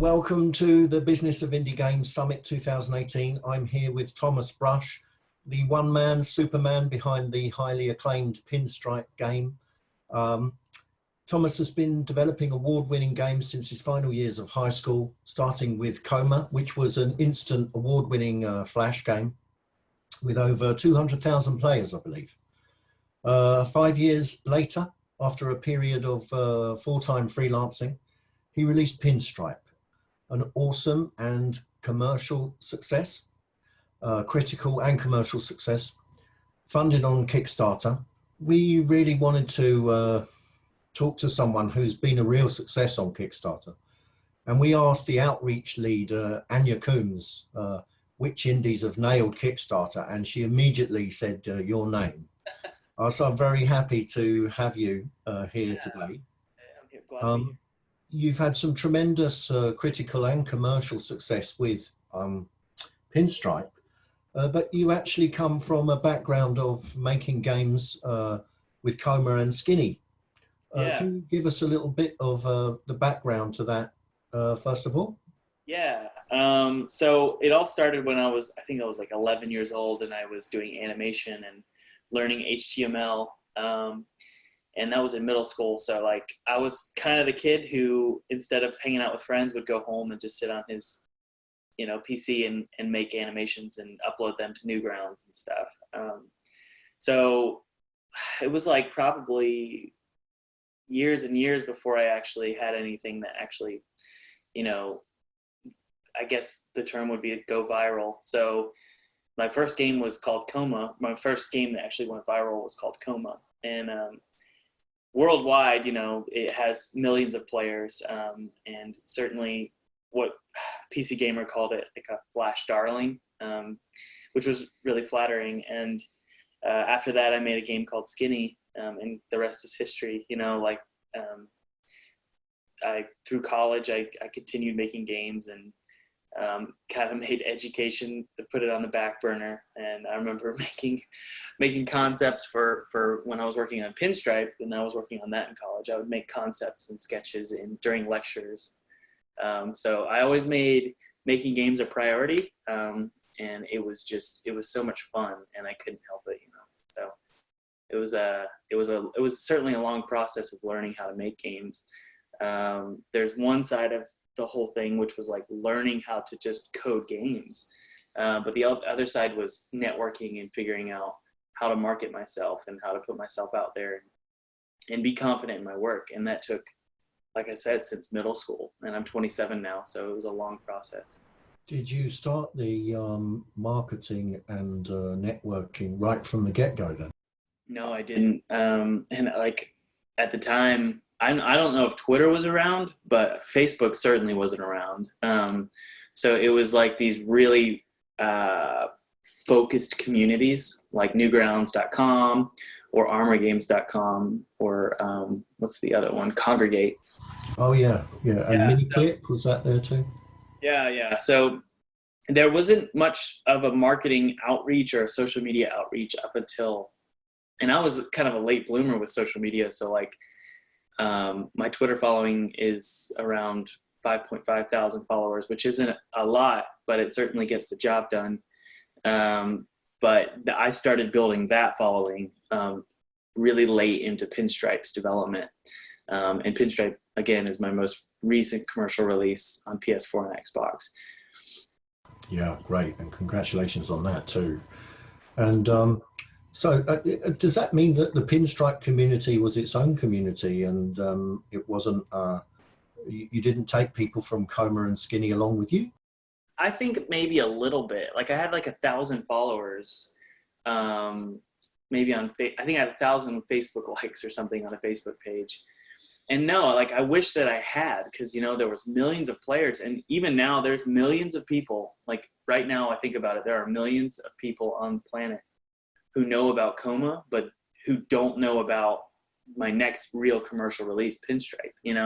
Welcome to the Business of Indie Games Summit 2018. I'm here with Thomas Brush, the one-man Superman behind the highly acclaimed Pinstripe game. Thomas has been developing award-winning games since his final years of high school, starting with Coma, which was an instant award-winning Flash game with over 200,000 players, I believe. 5 years later, after a period of full-time freelancing, he released Pinstripe, an awesome and commercial success, critical and commercial success, funded on Kickstarter. We really wanted to talk to someone who's been a real success on Kickstarter. And we asked the outreach lead, Anya Coombs, which indies have nailed Kickstarter, and she immediately said your name. So I'm very happy to have you here today. I'm glad to be here. You've had some tremendous critical and commercial success with Pinstripe, but you actually come from a background of making games with Coma and Skinny. Can you give us a little bit of the background to that, first of all? Yeah, so it all started when I think I was like 11 years old, and I was doing animation and learning HTML. And that was in middle school. So like I was kind of the kid who, instead of hanging out with friends, would go home and just sit on his, PC and make animations and upload them to Newgrounds and stuff. So it was like probably years and years before I actually had anything that actually, I guess the term would be go viral. So my first game was called Coma. My first game that actually went viral was called Coma. And worldwide, it has millions of players, and certainly what PC Gamer called it, like a flash darling, which was really flattering. And after that, I made a game called Skinny, and the rest is history. Through college, I continued making games and kind of made education to put it on the back burner. And I remember making concepts for when I was working on Pinstripe, and I was working on that in college. I would make concepts and sketches during lectures. So I always made making games a priority, and it was so much fun, and I couldn't help it, So it was certainly a long process of learning how to make games. There's one side of the whole thing, which was like learning how to just code games. But the other side was networking and figuring out how to market myself and how to put myself out there and be confident in my work. And that took, like I said, since middle school, and I'm 27 now. So it was a long process. Did you start the marketing and networking right from the get-go then? No, I didn't. And like at the time, I don't know if Twitter was around, but Facebook certainly wasn't around. So it was like these really focused communities like newgrounds.com or armorgames.com or what's the other one? Congregate. Oh, yeah. Yeah. And Miniclip, was that there too? Yeah. So there wasn't much of a marketing outreach or a social media outreach up until, and I was kind of a late bloomer with social media. So like, my Twitter following is around 5.5 thousand followers, which isn't a lot, but it certainly gets the job done. But I started building that following really late into Pinstripe's development. And Pinstripe, again, is my most recent commercial release on PS4 and Xbox. Yeah, great. And congratulations on that too. And so does that mean that the Pinstripe community was its own community, and it wasn't, you didn't take people from Coma and Skinny along with you? I think maybe a little bit. Like I had like 1,000 followers, maybe I think I had 1,000 Facebook likes or something on a Facebook page. And no, like I wish that I had, because there was millions of players, and even now there's millions of people. Like right now, I think about it, there are millions of people on the planet who know about Coma, but who don't know about my next real commercial release, Pinstripe, and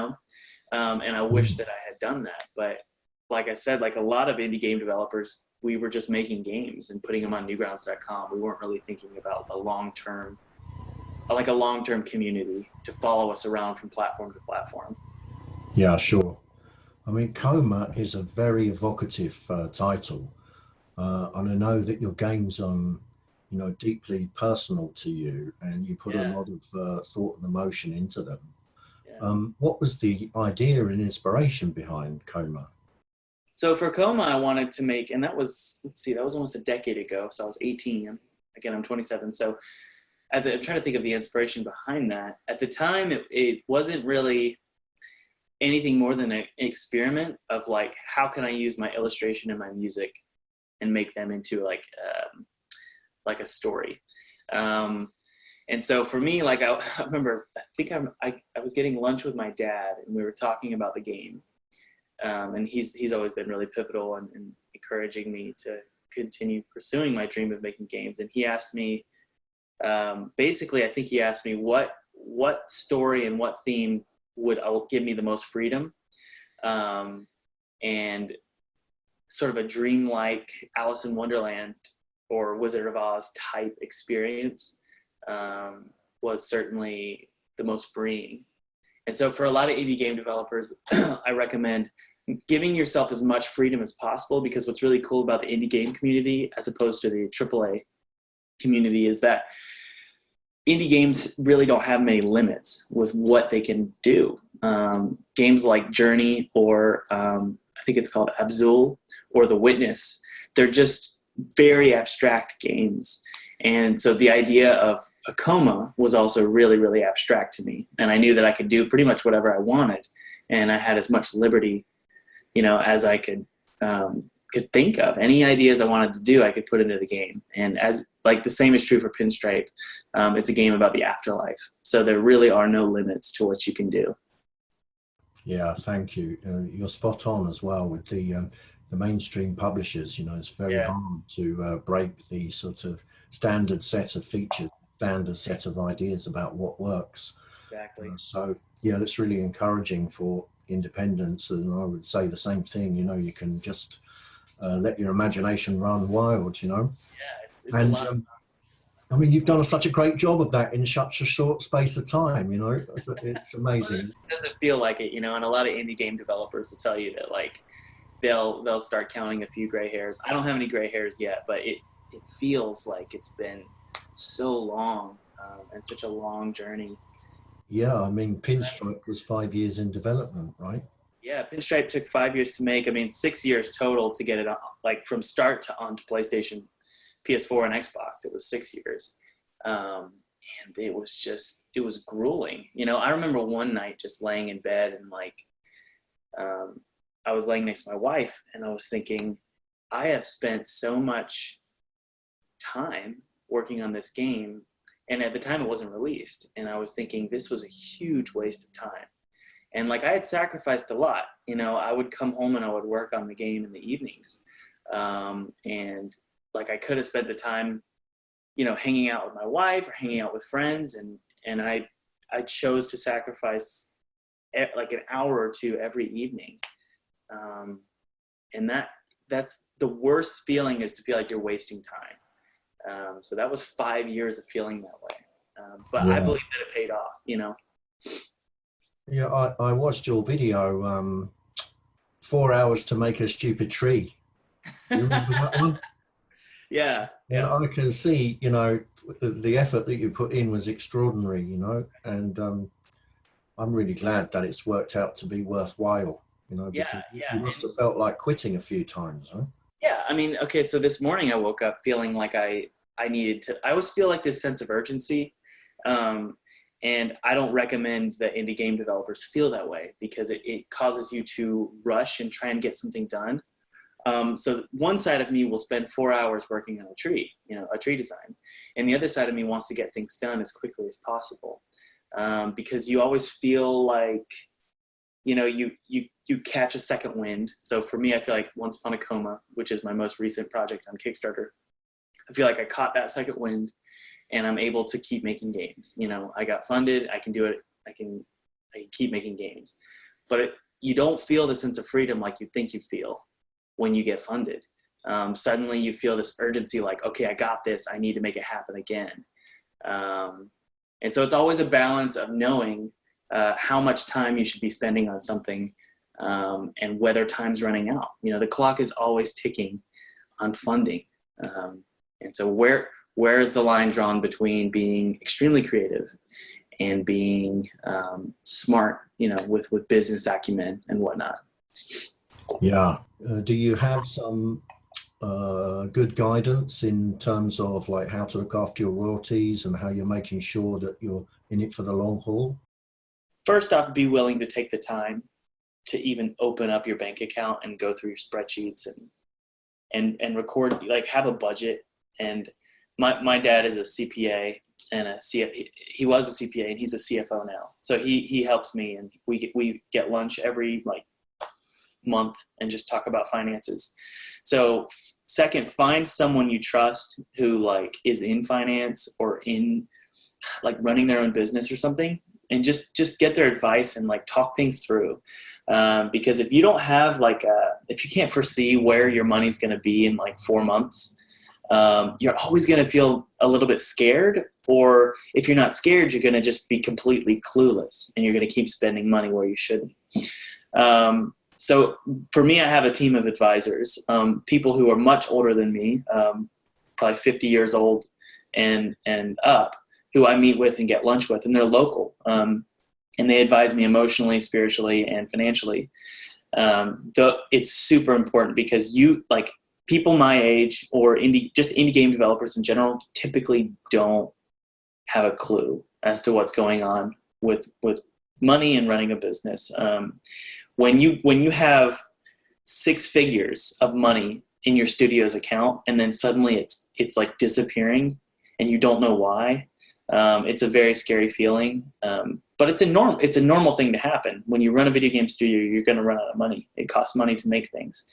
I wish that I had done that. But like I said, like a lot of indie game developers, we were just making games and putting them on newgrounds.com. We weren't really thinking about a long-term community to follow us around from platform to platform. Yeah, sure. I mean, Coma is a very evocative title, and I know that your games you know, deeply personal to you, and you put a Yeah, lot of thought and emotion into them. yeah. What was the idea and inspiration behind Coma? So for Coma, I wanted to make, and that was, let's see, that was almost a decade ago. So I was 18. Again, I'm 27. So I'm trying to think of the inspiration behind that. At the time, it wasn't really anything more than an experiment of like, how can I use my illustration and my music and make them into like a story. Um, and so for me, like I remember, I was getting lunch with my dad, and we were talking about the game. And he's always been really pivotal and encouraging me to continue pursuing my dream of making games. And he asked me, basically, I think he asked me what story and what theme would give me the most freedom, and sort of a dreamlike Alice in Wonderland or Wizard of Oz type experience was certainly the most freeing. And so for a lot of indie game developers, I recommend giving yourself as much freedom as possible, because what's really cool about the indie game community as opposed to the AAA community is that indie games really don't have many limits with what they can do. Games like Journey or I think it's called Abzul or The Witness, they're just very abstract games. And so the idea of a Coma was also really, really abstract to me. And I knew that I could do pretty much whatever I wanted. And I had as much liberty, you know, as I could think of. Any ideas I wanted to do, I could put into the game. And as like the same is true for Pinstripe. It's a game about the afterlife. So there really are no limits to what you can do. Yeah, thank you. You're spot on as well with the mainstream publishers. You know, it's very Yeah, hard to break the sort of standard set of features, standard set of ideas about what works. exactly. So yeah, that's really encouraging for independence. And I would say the same thing. You know, you can just let your imagination run wild. You know, Yeah, it's a and lot. I mean, you've done such a great job of that in such a short space of time. You know, it's amazing. It doesn't feel like it, you know, and a lot of indie game developers will tell you that like they'll start counting a few gray hairs. I don't have any gray hairs yet, but it feels like it's been so long, and such a long journey. Yeah, I mean, Pinstripe was 5 years in development, right? Yeah, Pinstripe took 5 years to make. I mean, 6 years total to get it on, like from start to onto PlayStation, PS4, and Xbox. It was 6 years. Um, and it was grueling. You know, I remember one night just laying in bed and like, um, I was laying next to my wife and I was thinking, I have spent so much time working on this game. And at the time it wasn't released. And I was thinking this was a huge waste of time. And like I had sacrificed a lot, you know, I would come home and I would work on the game in the evenings. And like I could have spent the time, you know, hanging out with my wife or hanging out with friends. And I chose to sacrifice like an hour or two every evening. And that's the worst feeling, is to feel like you're wasting time. So that was 5 years of feeling that way. But I Yeah. believe that it paid off, you know? Yeah, I watched your video, 4 hours to make a stupid tree. You remember that one? Yeah, And yeah, I can see, you know, the effort that you put in was extraordinary, you know, and I'm really glad that it's worked out to be worthwhile, you know, yeah, because yeah. you must And have felt like quitting a few times, huh? yeah, I mean, okay, so this morning I woke up feeling like I needed to, I always feel like this sense of urgency. Um, and I don't recommend that indie game developers feel that way, because it causes you to rush and try and get something done. So one side of me will spend 4 hours working on a tree, you know, a tree design. And the other side of me wants to get things done as quickly as possible. Because you always feel like, you know, you catch a second wind. So for me, I feel like Once Upon a Coma, which is my most recent project on Kickstarter, I feel like I caught that second wind and I'm able to keep making games. You know, I got funded, I can do it, I can keep making games. But you don't feel the sense of freedom like you think you feel when you get funded. Suddenly you feel this urgency like, okay, I got this, I need to make it happen again. And so it's always a balance of knowing how much time you should be spending on something, and whether time's running out. You know, the clock is always ticking on funding. And so where is the line drawn between being extremely creative and being smart, you know, with business acumen and whatnot? Yeah. Do you have some good guidance in terms of like how to look after your royalties and how you're making sure that you're in it for the long haul? First off, be willing to take the time to even open up your bank account and go through your spreadsheets and record, like have a budget. And my dad is a CPA and he was a CPA and he's a CFO now. So he helps me, and we get lunch every like month and just talk about finances. So second, find someone you trust who like is in finance or in like running their own business or something, and just get their advice and like talk things through. Because if you don't have like if you can't foresee where your money's going to be in like 4 months, you're always going to feel a little bit scared. Or if you're not scared, you're going to just be completely clueless and you're going to keep spending money where you shouldn't. So for me, I have a team of advisors, people who are much older than me, probably 50 years old and up, who I meet with and get lunch with, and they're local. And they advise me emotionally, spiritually, and financially. It's super important because people my age or indie game developers in general typically don't have a clue as to what's going on with money and running a business. When you have 6 figures of money in your studio's account and then suddenly it's like disappearing and you don't know why, it's a very scary feeling. But it's a normal thing to happen. When you run a video game studio, you're going to run out of money. It costs money to make things.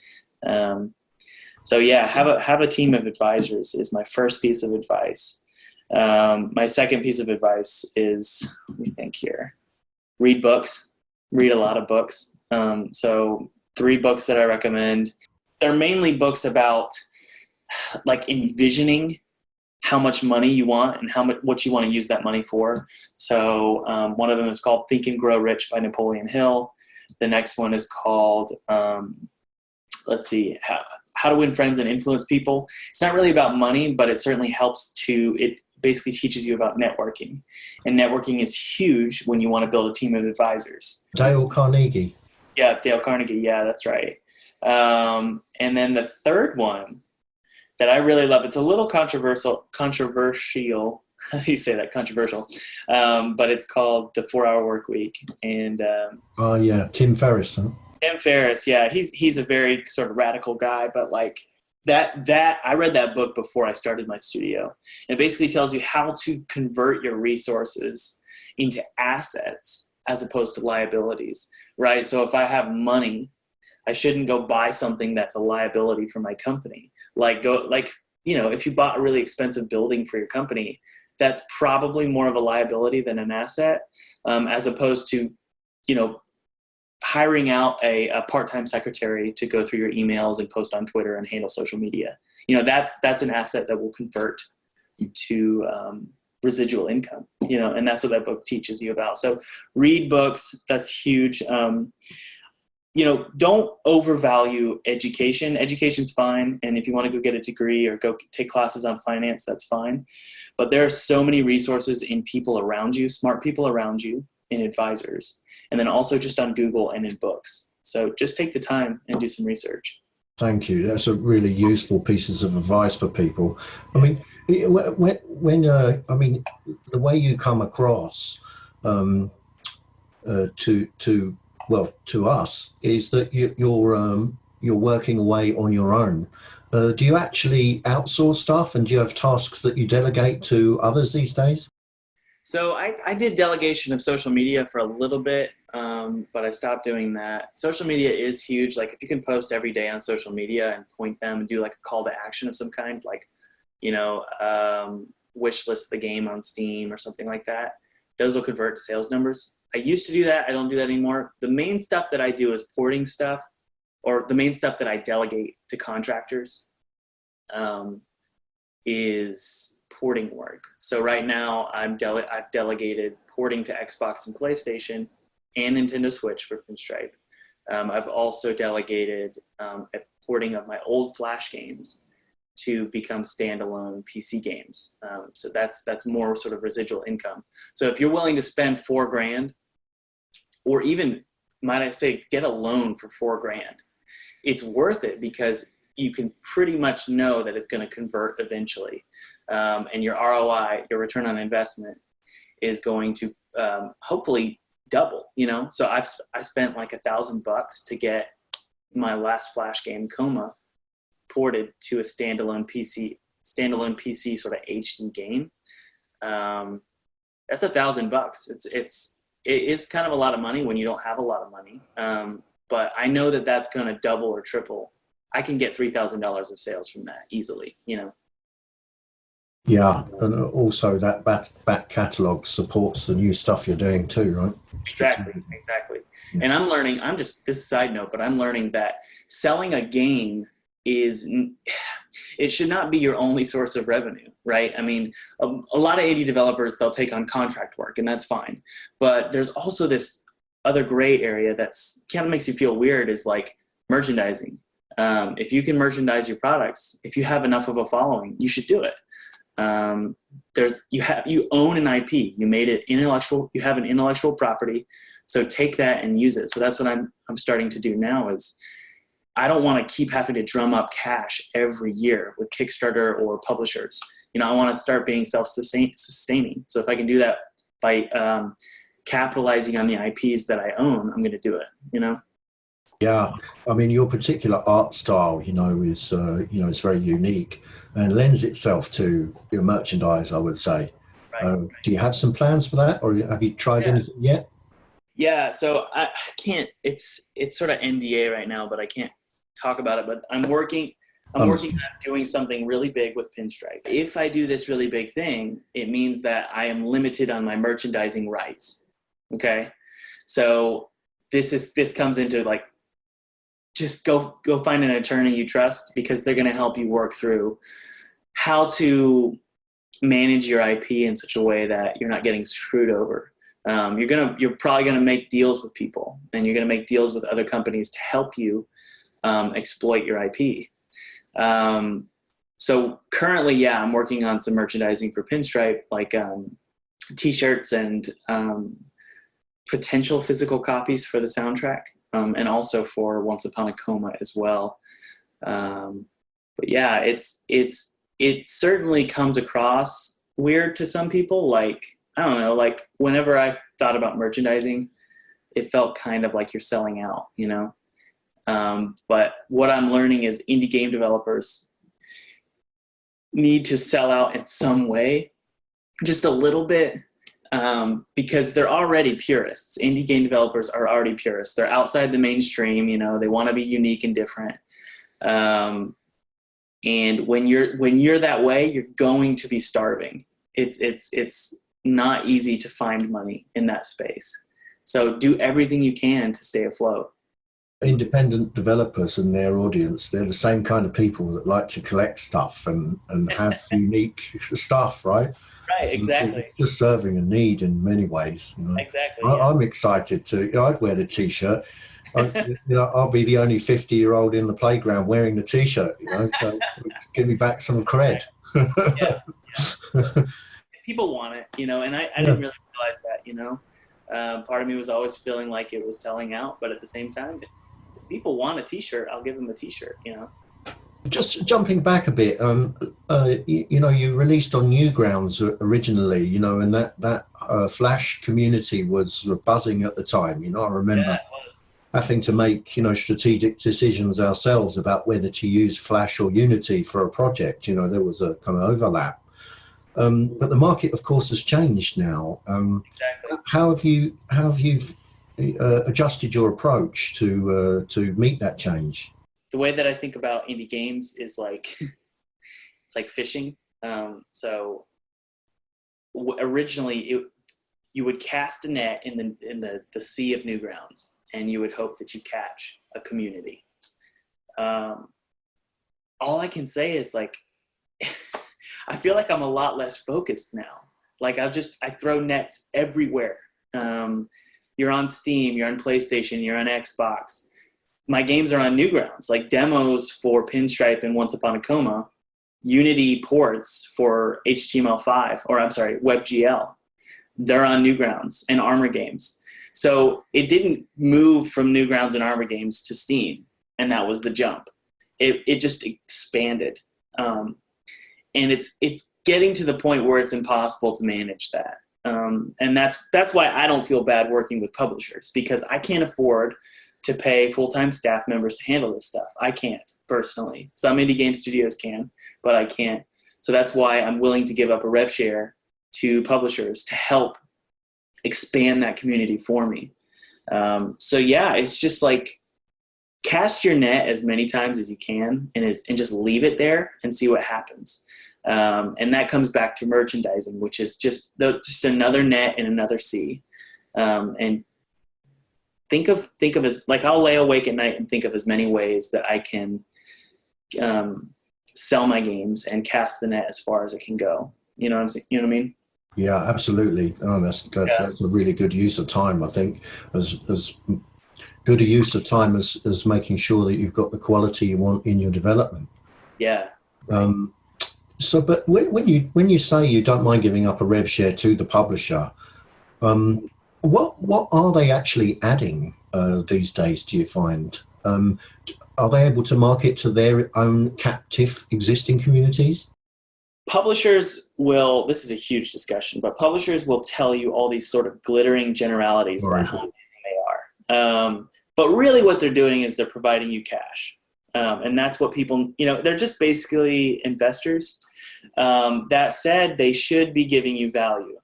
So yeah, have a team of advisors is my first piece of advice. My second piece of advice is, let me think here, read books, read a lot of books. So 3 books that I recommend. They're mainly books about like envisioning how much money you want and what you want to use that money for. So one of them is called Think and Grow Rich by Napoleon Hill. The next one is called, let's see, How to Win Friends and Influence People. It's not really about money, but it certainly it basically teaches you about networking. And networking is huge when you want to build a team of advisors. Dale Carnegie. Yeah, Dale Carnegie. Yeah, that's right. And then the third one that I really love, it's a little controversial. How do you say that? Controversial. But it's called The 4-Hour Workweek. And oh yeah, Tim Ferriss. Huh? Tim Ferriss, yeah, he's a very sort of radical guy, but like that I read that book before I started my studio. It basically tells you how to convert your resources into assets as opposed to liabilities, right? So if I have money, I shouldn't go buy something that's a liability for my company. If you bought a really expensive building for your company, that's probably more of a liability than an asset, as opposed to, hiring out a part-time secretary to go through your emails and post on Twitter and handle social media. That's an asset that will convert to residual income, and that's what that book teaches you about. So read books. That's huge. Don't overvalue education. Education's fine. And if you want to go get a degree or go take classes on finance, that's fine. But there are so many resources in people around you, smart people around you, in advisors, and then also just on Google and in books. So just take the time and do some research. Thank you. That's a really useful pieces of advice for people. I mean, when the way you come across to us is that you're working away on your own. Do you actually outsource stuff, and do you have tasks that you delegate to others these days? So I did delegation of social media for a little bit, but I stopped doing that. Social media is huge. Like if you can post every day on social media and point them and do like a call to action of some kind, like, wish list the game on Steam or something like that, those will convert to sales numbers. I used to do that. I don't do that anymore. The main stuff that I do is porting stuff, or the main stuff that I delegate to contractors is porting work. So right now I've delegated porting to Xbox and PlayStation and Nintendo Switch for Pinstripe. I've also delegated a porting of my old Flash games to become standalone PC games. So that's more sort of residual income. So if you're willing to spend $4,000, or even, might I say, get a loan for $4,000, it's worth it because you can pretty much know that it's going to convert eventually. And your ROI, your return on investment, is going to hopefully double, you know? So I spent like $1,000 to get my last Flash game, Coma, ported to a standalone PC sort of HD game. That's $1,000. It is kind of a lot of money when you don't have a lot of money. But I know that that's going to double or triple. I can get $3,000 of sales from that easily, you know? Yeah, and also that back catalog supports the new stuff you're doing too, right? Exactly. Yeah. And I'm learning, this is a side note, but I'm learning that selling a game it should not be your only source of revenue, right? I mean, a lot of indie developers, they'll take on contract work, and that's fine. But there's also this other gray area that's kind of makes you feel weird, is like merchandising. If you can merchandise your products, if you have enough of a following, you should do it. You own an IP, you made it intellectual, you have an intellectual property, so take that and use it. So that's what I'm starting to do now. Is I don't want to keep having to drum up cash every year with Kickstarter or publishers. You know, I want to start being self-sustaining. So if I can do that by capitalizing on the IPs that I own, I'm going to do it, you know? Yeah, I mean, your particular art style, is it's very unique and lends itself to your merchandise, I would say. Right. Do you have some plans for that, or have you tried anything yet? Yeah, so I can't. It's sort of NDA right now, but I can't talk about it. But I'm working on doing something really big with Pinstripe. If I do this really big thing, it means that I am limited on my merchandising rights. Okay, so this comes into like, just go find an attorney you trust, because they're going to help you work through how to manage your IP in such a way that you're not getting screwed over. You're probably gonna make deals with people, and you're gonna make deals with other companies to help you exploit your IP. So currently, I'm working on some merchandising for Pinstripe, like T-shirts and potential physical copies for the soundtrack, and also for Once Upon a Coma as well. But yeah, it certainly comes across weird to some people. Like, I don't know, like whenever I thought about merchandising, it felt kind of like you're selling out, you know? But what I'm learning is indie game developers need to sell out in some way, just a little bit, because they're already purists. Indie game developers are already purists. They're outside the mainstream, you know, they want to be unique and different. And when you're that way, you're going to be starving. It's not easy to find money in that space. So do everything you can to stay afloat. Independent developers and their audience, they're the same kind of people that like to collect stuff and have unique stuff, right? Right, exactly. It's just serving a need in many ways. You know? Exactly. I'm excited to, I'd wear the T-shirt. I'll be the only 50-year-old in the playground wearing the T-shirt, so it's give me back some cred. Yeah. People want it, and I didn't really realize that, part of me was always feeling like it was selling out, but at the same time, if people want a T-shirt, I'll give them a T-shirt, Just jumping back a bit, you released on Newgrounds originally, and that Flash community was sort of buzzing at the time. I remember having to make, strategic decisions ourselves about whether to use Flash or Unity for a project. There was a kind of overlap. But the market, of course, has changed now. Exactly. How have you adjusted your approach to meet that change? The way that I think about indie games is like it's like fishing. So originally, you would cast a net in the sea of Newgrounds, and you would hope that you catch a community. All I can say is like. I feel like I'm a lot less focused now. Like I throw nets everywhere. You're on Steam, you're on PlayStation, you're on Xbox. my games are on Newgrounds, like demos for Pinstripe and Once Upon a Coma, Unity ports for HTML5, or I'm sorry, WebGL. They're on Newgrounds and Armor Games. So it didn't move from Newgrounds and Armor Games to Steam, and that was the jump. It just expanded. And it's getting to the point where it's impossible to manage that. And that's why I don't feel bad working with publishers, because I can't afford to pay full-time staff members to handle this stuff. I can't, personally. Some indie game studios can, but I can't. So that's why I'm willing to give up a rev share to publishers to help expand that community for me. So yeah, it's just like, cast your net as many times as you can and just leave it there and see what happens. And that comes back to merchandising, which is just another net in another sea. And think of as, like, I'll lay awake at night and think of as many ways that I can sell my games and cast the net as far as it can go. You know what I mean? Yeah, absolutely. Oh, that's a really good use of time. I think as good a use of time as making sure that you've got the quality you want in your development. Yeah. So, but when you say you don't mind giving up a rev share to the publisher, what are they actually adding these days, do you find? Are they able to market to their own captive existing communities? Publishers will, this is a huge discussion, but publishers will tell you all these sort of glittering generalities about how amazing they are. But really what they're doing is they're providing you cash. And that's what people, they're just basically investors. That said, they should be giving you value.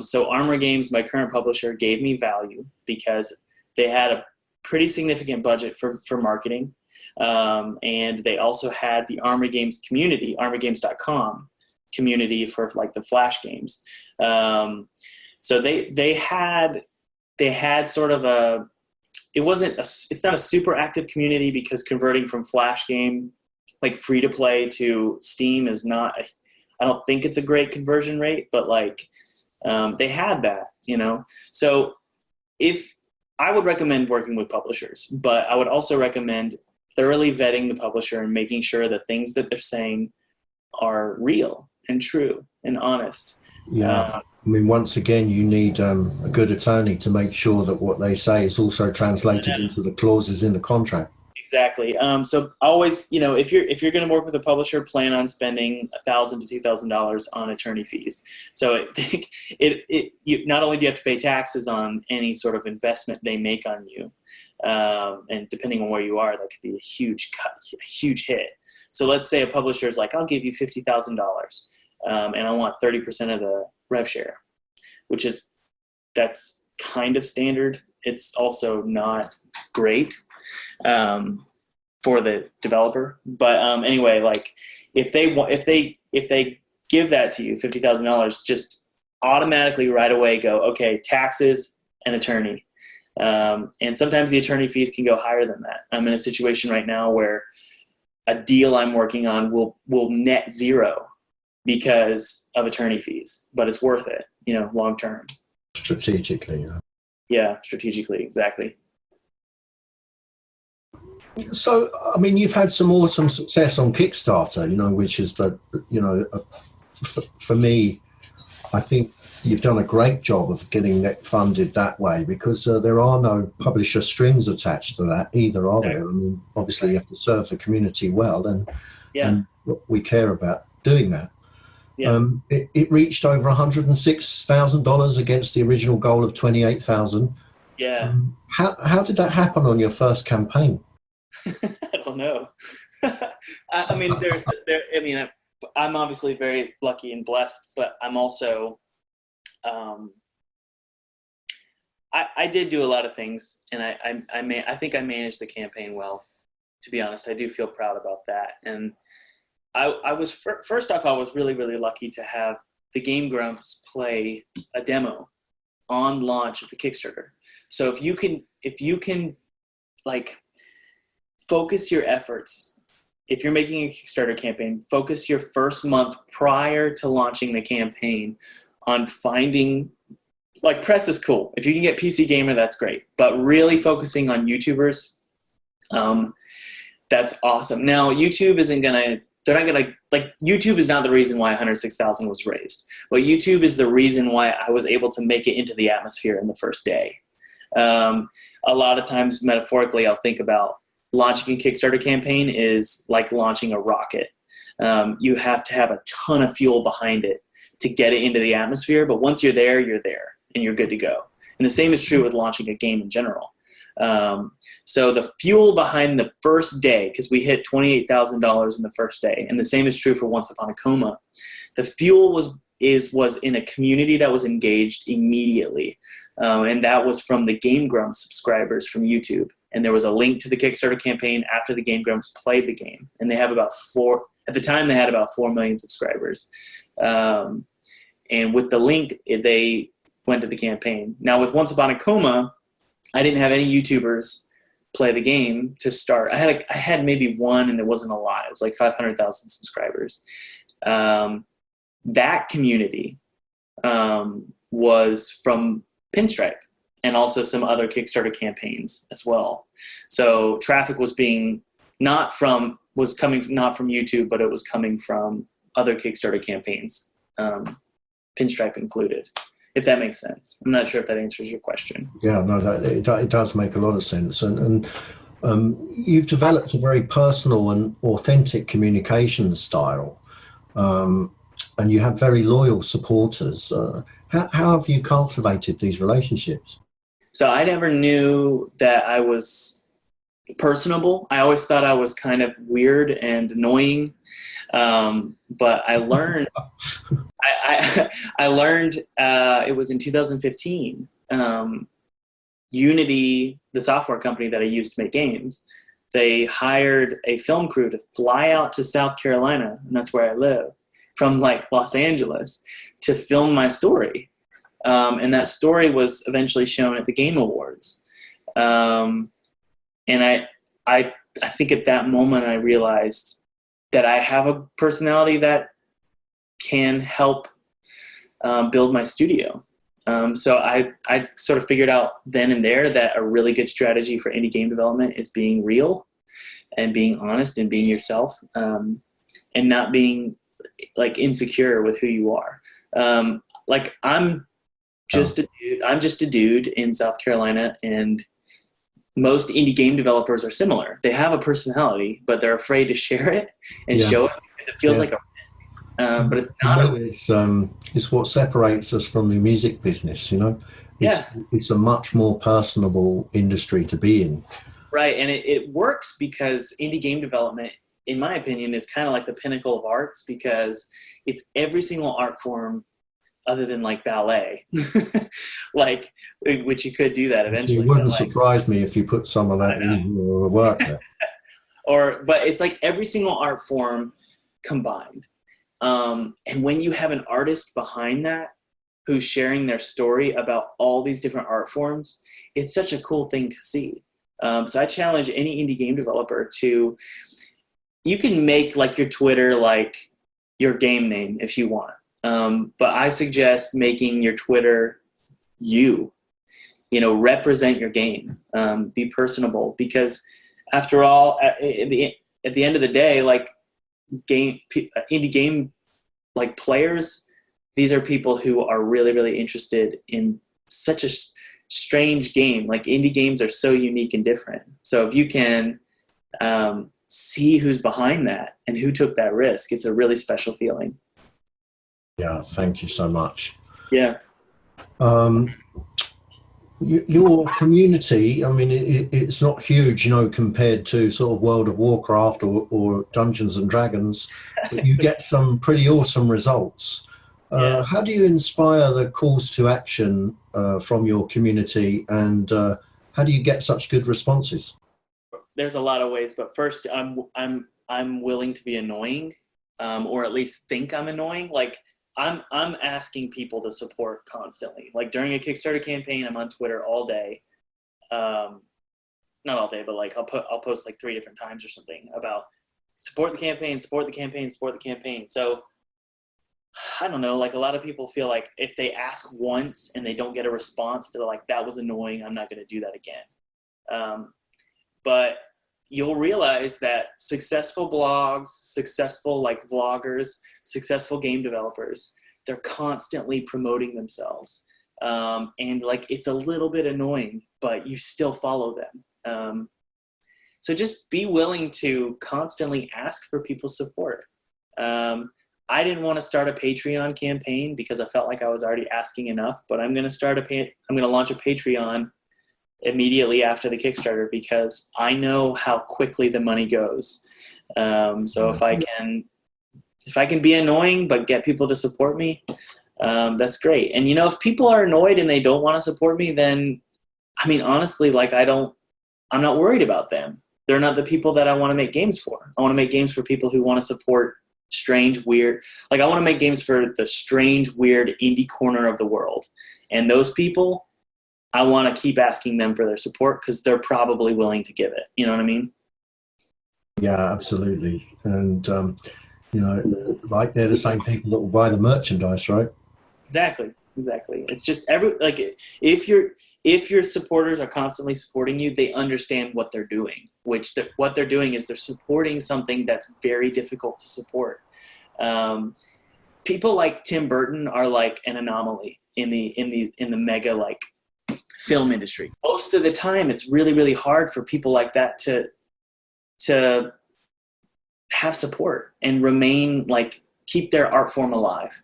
So Armor Games, my current publisher, gave me value because they had a pretty significant budget for marketing. And they also had the Armor Games community, armorgames.com community for like the Flash games. So they had sort of it's not a super active community, because converting from Flash game, like free to play, to Steam is not, I don't think it's a great conversion rate, but like, they had that, So if I would recommend working with publishers, but I would also recommend thoroughly vetting the publisher and making sure that things that they're saying are real and true and honest. Yeah. I mean, once again, you need a good attorney to make sure that what they say is also translated into the clauses in the contract. Exactly. So always, if you're going to work with a publisher, plan on spending $1,000 to $2,000 on attorney fees. So you not only do you have to pay taxes on any sort of investment they make on you, and depending on where you are, that could be a huge hit. So let's say a publisher is like, I'll give you $50,000, and I want 30% of the rev share, that's kind of standard. It's also not great for the developer, but anyway, like if they give that to you, $50,000, just automatically right away go, okay, taxes and attorney, and sometimes the attorney fees can go higher than that. I'm in a situation right now where a deal I'm working on will net zero because of attorney fees, but it's worth it, long term. Strategically. Yeah, strategically, exactly. So, I mean, you've had some awesome success on Kickstarter, which is for me, I think you've done a great job of getting that funded that way, because there are no publisher strings attached to that either, are there? I mean, obviously you have to serve the community well, and we care about doing that. Yeah. It reached over $106,000 against the original goal of $28,000. Yeah. How did that happen on your first campaign? I don't know. I mean, I'm obviously very lucky and blessed, but I'm also, I did do a lot of things, and I think I managed the campaign well. To be honest, I do feel proud about that. And I was first off, I was really, really lucky to have the Game Grumps play a demo on launch of the Kickstarter. So if you can like focus your efforts, if you're making a Kickstarter campaign, focus your first month prior to launching the campaign on finding, like, press is cool. If you can get PC Gamer, that's great. But really focusing on YouTubers That's awesome. Now, YouTube isn't going to, they're not going to, like, YouTube is not the reason why 106,000 was raised, but YouTube is the reason why I was able to make it into the atmosphere in the first day. A lot of times, metaphorically, I'll think about launching a Kickstarter campaign is like launching a rocket. You have to have a ton of fuel behind it to get it into the atmosphere, but once you're there, and you're good to go. And the same is true with launching a game in general. So the fuel behind the first day, because we hit $28,000 in the first day, and the same is true for Once Upon a Coma, the fuel was in a community that was engaged immediately. And that was from the Game Grumps subscribers from YouTube. And there was a link to the Kickstarter campaign after the Game Grumps played the game. And they have about at the time they had about 4 million subscribers. And with the link, they went to the campaign. Now with Once Upon a Coma, I didn't have any YouTubers play the game to start. I had maybe one, and it wasn't a lot. It was like 500,000 subscribers. That community was from Pinstripe and also some other Kickstarter campaigns as well. So traffic was coming not from YouTube, but it was coming from other Kickstarter campaigns, Pinstripe included, if that makes sense. I'm not sure if that answers your question. Yeah, no, it does make a lot of sense. And you've developed a very personal and authentic communication style. And you have very loyal supporters. How have you cultivated these relationships? So I never knew that I was personable. I always thought I was kind of weird and annoying. But I learned, I learned it was in 2015. Unity, the software company that I used to make games, they hired a film crew to fly out to South Carolina, and that's where I live, from like Los Angeles, to film my story. And that story was eventually shown at the Game Awards. And I think at that moment I realized that I have a personality that can help build my studio. So I sort of figured out then and there that a really good strategy for indie game development is being real and being honest and being yourself, and not being like insecure with who you are. Like I'm just a dude in South Carolina, and most indie game developers are similar. They have a personality, but they're afraid to share it and show it because it feels like a risk. But it's not. It's what separates us from the music business, you know? It's a much more personable industry to be in. Right, and it works because indie game development, in my opinion, is kind of like the pinnacle of arts, because it's every single art form other than like ballet, like, which you could do that eventually. It wouldn't surprise me if you put some of that in your work there. But it's like every single art form combined. And when you have an artist behind that who's sharing their story about all these different art forms, it's such a cool thing to see. So I challenge any indie game developer to, you can make like your Twitter like your game name if you want. But I suggest making your Twitter represent your game, be personable, because after all, at the end of the day, like indie game like players, these are people who are really, really interested in such a strange game. Like indie games are so unique and different. So if you can see who's behind that and who took that risk, it's a really special feeling. Yeah, thank you so much. Yeah. Your community, I mean, it's not huge, compared to sort of World of Warcraft or Dungeons and Dragons, but you get some pretty awesome results. How do you inspire the calls to action from your community, and how do you get such good responses? There's a lot of ways, but first, I'm willing to be annoying, or at least think I'm annoying. Like I'm asking people to support constantly. Like during a Kickstarter campaign, I'm on Twitter all day. Not all day, but like I'll post like 3 different times or something about support the campaign, support the campaign, support the campaign. So I don't know, like a lot of people feel like if they ask once and they don't get a response, they're like, that was annoying, I'm not going to do that again. But you'll realize that successful blogs, successful like vloggers, successful game developers, they're constantly promoting themselves. And like, it's a little bit annoying, but you still follow them. So just be willing to constantly ask for people's support. I didn't want to start a Patreon campaign because I felt like I was already asking enough, but I'm going to launch a Patreon immediately after the Kickstarter because I know how quickly the money goes. So if I can be annoying but get people to support me, that's great. And if people are annoyed and they don't want to support me, then I mean, honestly, like I'm not worried about them. They're not the people that I want to make games for. I want to make games for people who want to support strange, weird, like I want to make games for the strange, weird indie corner of the world. And those people, I want to keep asking them for their support because they're probably willing to give it. You know what I mean? Yeah, absolutely. And, like they're the same people that will buy the merchandise, right? Exactly. It's just if your supporters are constantly supporting you, they understand what they're doing, what they're doing is they're supporting something that's very difficult to support. People like Tim Burton are like an anomaly in the mega like film industry. Most of the time, it's really, really hard for people like that to have support and remain like keep their art form alive.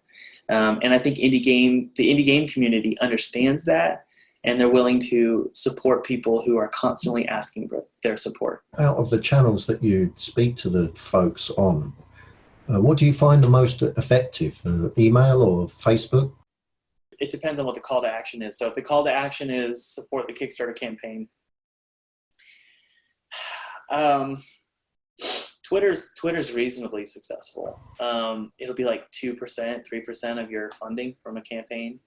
And I think the indie game community understands that, and they're willing to support people who are constantly asking for their support. Out of the channels that you speak to the folks on, what do you find the most effective? Email or Facebook? It depends on what the call to action is. So if the call to action is support the Kickstarter campaign, Twitter's reasonably successful. It'll be like 2%, 3% of your funding from a campaign,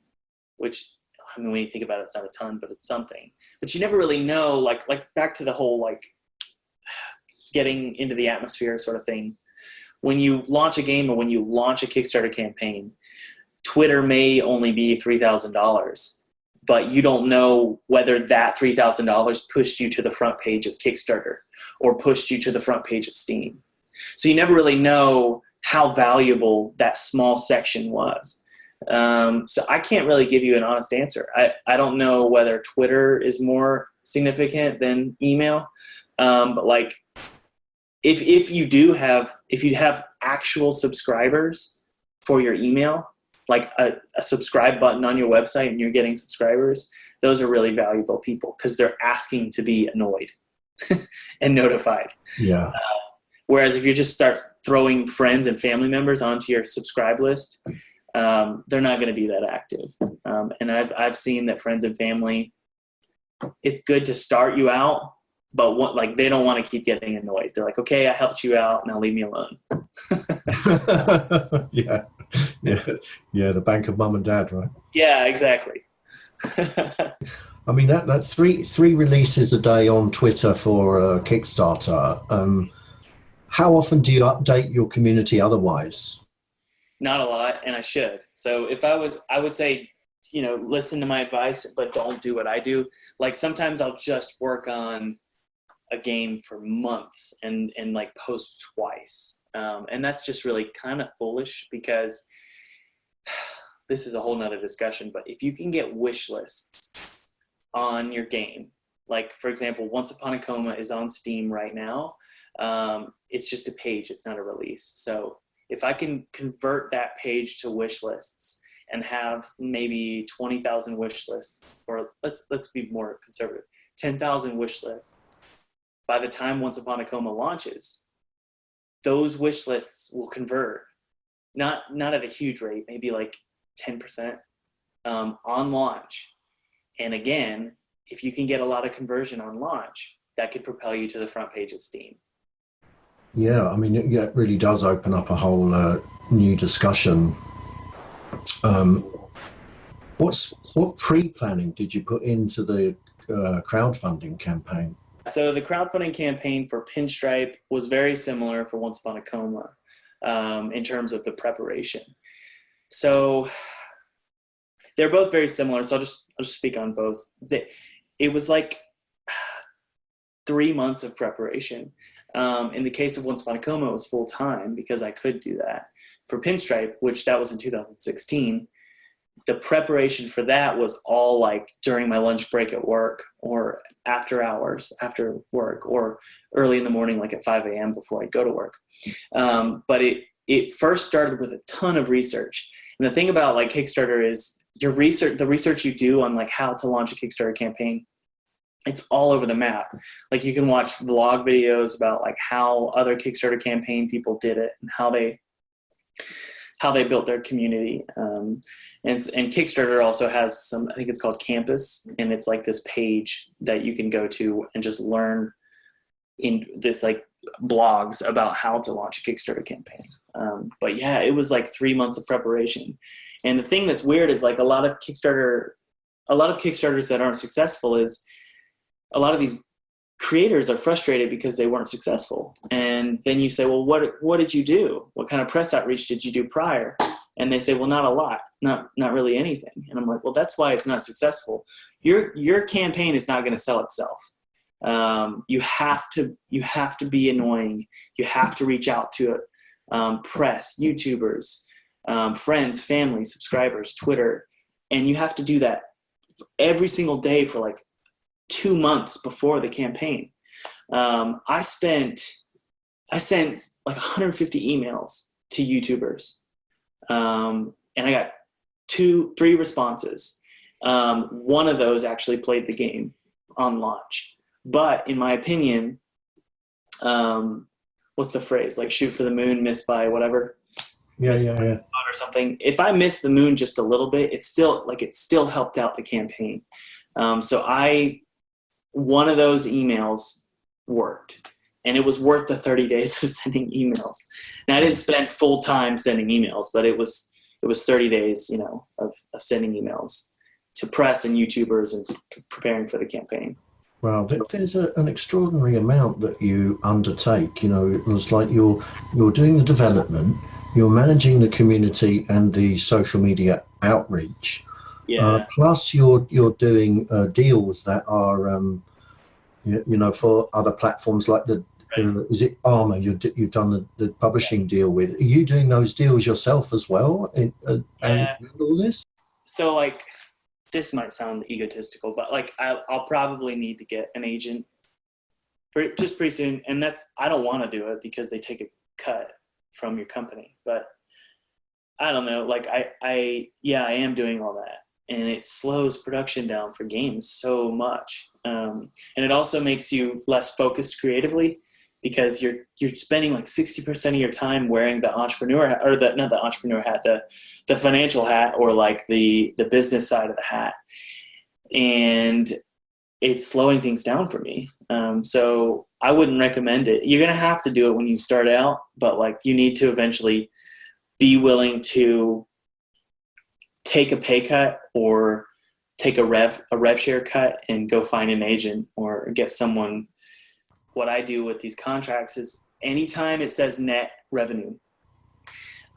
which, I mean, when you think about it, it's not a ton, but it's something. But you never really know, like back to the whole, like, getting into the atmosphere sort of thing. When you launch a game or when you launch a Kickstarter campaign, Twitter may only be $3,000. But you don't know whether that $3,000 pushed you to the front page of Kickstarter or pushed you to the front page of Steam. So you never really know how valuable that small section was. So I can't really give you an honest answer. I don't know whether Twitter is more significant than email. But like, if you have actual subscribers for your email, like a subscribe button on your website and you're getting subscribers, those are really valuable people because they're asking to be annoyed and notified. Yeah. Whereas if you just start throwing friends and family members onto your subscribe list, they're not going to be that active. And I've seen that friends and family, it's good to start you out, but they don't want to keep getting annoyed. They're like, okay, I helped you out, now leave me alone. Yeah. The bank of mum and dad, right? Yeah, exactly. I mean, that's three releases a day on Twitter for Kickstarter. How often do you update your community otherwise? Not a lot, and I should. So I would say, listen to my advice, but don't do what I do. Like sometimes I'll just work on a game for months and like post twice. And that's just really kind of foolish because this is a whole nother discussion, but if you can get wish lists on your game, like for example, Once Upon a Coma is on Steam right now. It's just a page, it's not a release. So if I can convert that page to wish lists and have maybe 20,000 wish lists, or let's be more conservative, 10,000 wish lists, by the time Once Upon a Coma launches, those wish lists will convert, not at a huge rate, maybe like 10% on launch. And again, if you can get a lot of conversion on launch, that could propel you to the front page of Steam. Yeah, I mean, it really does open up a whole new discussion. What pre-planning did you put into the crowdfunding campaign? So the crowdfunding campaign for Pinstripe was very similar for Once Upon a Coma in terms of the preparation. So they're both very similar. So I'll just speak on both. It was like 3 months of preparation. In the case of Once Upon a Coma, it was full time because I could do that. For Pinstripe, which that was in 2016, the preparation for that was all like during my lunch break at work, or after hours after work, or early in the morning, like at 5 a.m. before I go to work. But it first started with a ton of research. And the thing about like Kickstarter is the research you do on like how to launch a Kickstarter campaign, it's all over the map. Like you can watch vlog videos about like how other Kickstarter campaign people did it and how they built their community. And Kickstarter also has some, I think it's called Campus, and it's like this page that you can go to and just learn in this like blogs about how to launch a Kickstarter campaign. But yeah, it was like 3 months of preparation. And the thing that's weird is like a lot of Kickstarters that aren't successful is a lot of these creators are frustrated because they weren't successful. And then you say, well, what did you do? What kind of press outreach did you do prior? And they say, well, not a lot, not really anything. And I'm like, well, that's why it's not successful. Your campaign is not going to sell itself. You have to be annoying. You have to reach out to press, YouTubers, friends, family, subscribers, Twitter. And you have to do that every single day for like 2 months before the campaign. I sent like 150 emails to YouTubers. And I got 3 responses. One of those actually played the game on launch. But in my opinion, what's the phrase? Like shoot for the moon, miss by whatever. Yeah. Or something. If I missed the moon just a little bit, it still helped out the campaign. One of those emails worked, and it was worth the 30 days of sending emails. Now I didn't spend full time sending emails, but it was 30 days, of sending emails to press and YouTubers and preparing for the campaign. Wow, there's an extraordinary amount that you undertake. It was like you're doing the development, you're managing the community and the social media outreach. Yeah. Plus, you're doing deals that are, for other platforms like is it Armour? You've done the publishing deal with. Are you doing those deals yourself as well? And all this. So like, this might sound egotistical, but like I'll probably need to get an agent pretty soon, and I don't want to do it because they take a cut from your company. But I don't know. Like I am doing all that. And it slows production down for games so much. And it also makes you less focused creatively because you're spending like 60% of your time wearing the entrepreneur hat, or not the entrepreneur hat, the financial hat, or like the business side of the hat. And it's slowing things down for me. So I wouldn't recommend it. You're going to have to do it when you start out, but like you need to eventually be willing to take a pay cut or take a rev share cut and go find an agent or get someone. What I do with these contracts is anytime it says net revenue,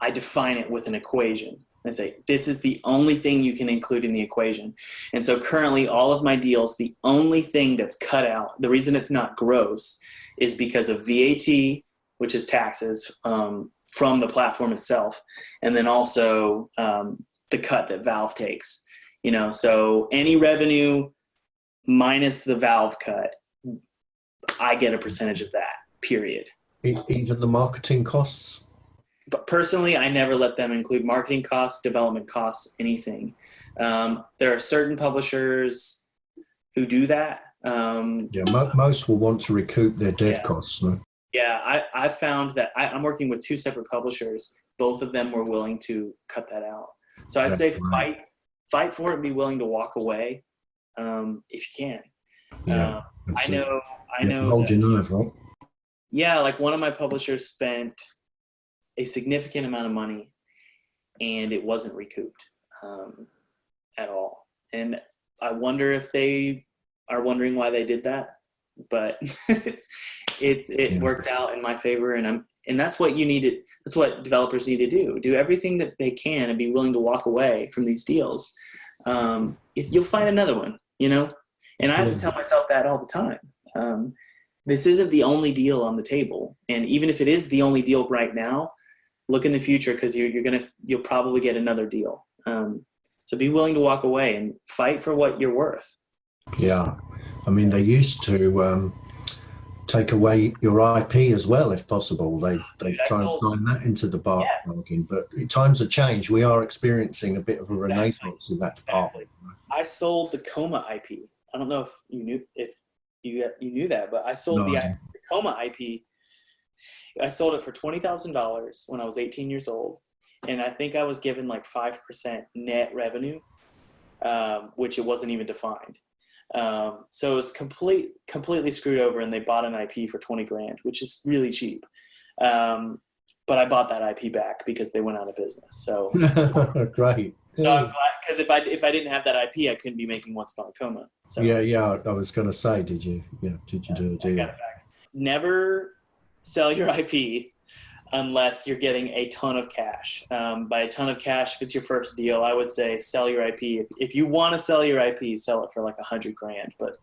I define it with an equation. I say, this is the only thing you can include in the equation. And so currently all of my deals, the only thing that's cut out, the reason it's not gross is because of VAT, which is taxes from the platform itself. And then also the cut that Valve takes, so any revenue minus the Valve cut, I get a percentage of that, period. Even the marketing costs? But personally, I never let them include marketing costs, development costs, anything. There are certain publishers who do that. Most will want to recoup their dev costs. No? Yeah, I found that I'm working with 2 separate publishers. Both of them were willing to cut that out. So I'd say fight for it and be willing to walk away if you can. Yeah, I know. Hold your nerve, right? Yeah, like one of my publishers spent a significant amount of money and it wasn't recouped at all. And I wonder if they are wondering why they did that. But it worked out in my favor, and that's what you need to. That's what developers need to do. Do everything that they can and be willing to walk away from these deals. If you'll find another one, And I have to tell myself that all the time. this isn't the only deal on the table. And even if it is the only deal right now, look in the future, because you'll probably get another deal. So be willing to walk away and fight for what you're worth. Yeah. I mean, they used to take away your IP as well, if possible. They Dude, try and sign that into the yeah, bargain. But times have changed. We are experiencing a bit of a renaissance in that department. I sold the Coma IP. I don't know if you knew that, but I sold No, the Coma IP. I sold it for $20,000 when I was 18 years old, and I think I was given like 5% net revenue, which it wasn't even defined. So it was completely screwed over, and they bought an IP for 20 grand, which is really cheap. But I bought that IP back because they went out of business. So great. So I'm glad, because if I didn't have that IP, I couldn't be making Once Upon a Coma. So Yeah. I was going to say, did you do a deal? I got it back. Never sell your IP unless you're getting a ton of cash. By a ton of cash, if it's your first deal, I would say sell your IP. If you want to sell your IP, sell it for like 100 grand. But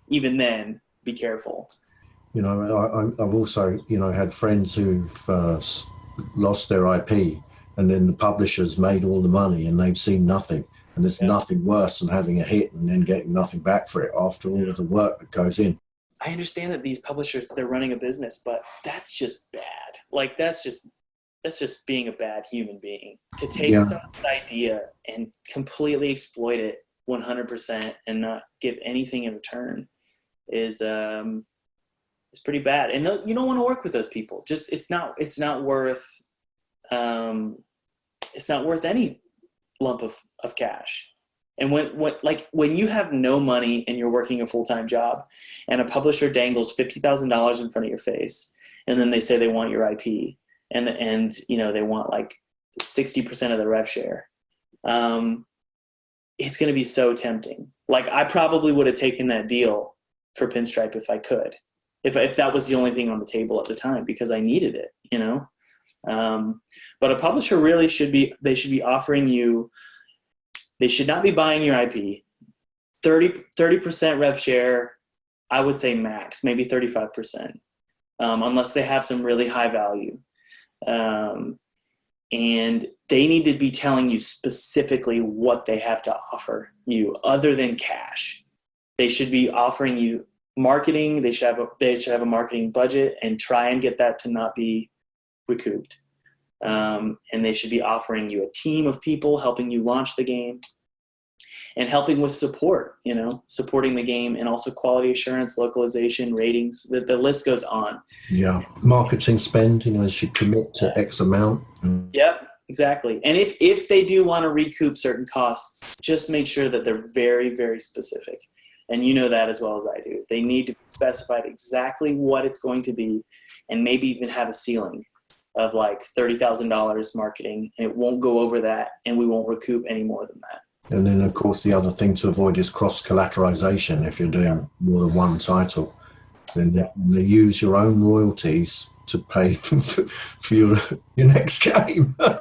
even then, be careful. You know, I've also, had friends who've lost their IP, and then the publishers made all the money and they've seen nothing. And there's nothing worse than having a hit and then getting nothing back for it after all of the work that goes in. I understand that these publishers, they're running a business, but that's just bad. Like, that's just being a bad human being. To take someone's idea and completely exploit it 100% and not give anything in return is pretty bad. And you don't want to work with those people. Just it's not worth any lump of cash. And when you have no money and you're working a full-time job, and a publisher dangles $50,000 in front of your face, and then they say they want your IP, and they want like 60% of the rev share, it's going to be so tempting. Like, I probably would have taken that deal for Pinstripe if I could, if that was the only thing on the table at the time, because I needed it, But a publisher really should be offering you. They should not be buying your IP. 30% rev share, I would say max, maybe 35%, unless they have some really high value. And they need to be telling you specifically what they have to offer you other than cash. They should be offering you marketing. They should have a marketing budget and try and get that to not be recouped. And they should be offering you a team of people helping you launch the game and helping with support, supporting the game, and also quality assurance, localization, ratings. The list goes on. Yeah. Marketing spend, they should commit to X amount. Yep, exactly. And if they do want to recoup certain costs, just make sure that they're very, very specific. And you know that as well as I do. They need to specify exactly what it's going to be, and maybe even have a ceiling of like $30,000 marketing, and it won't go over that, and we won't recoup any more than that. And then, of course, the other thing to avoid is cross-collateralization. If you're doing more than one title, then they use your own royalties to pay for your next game. And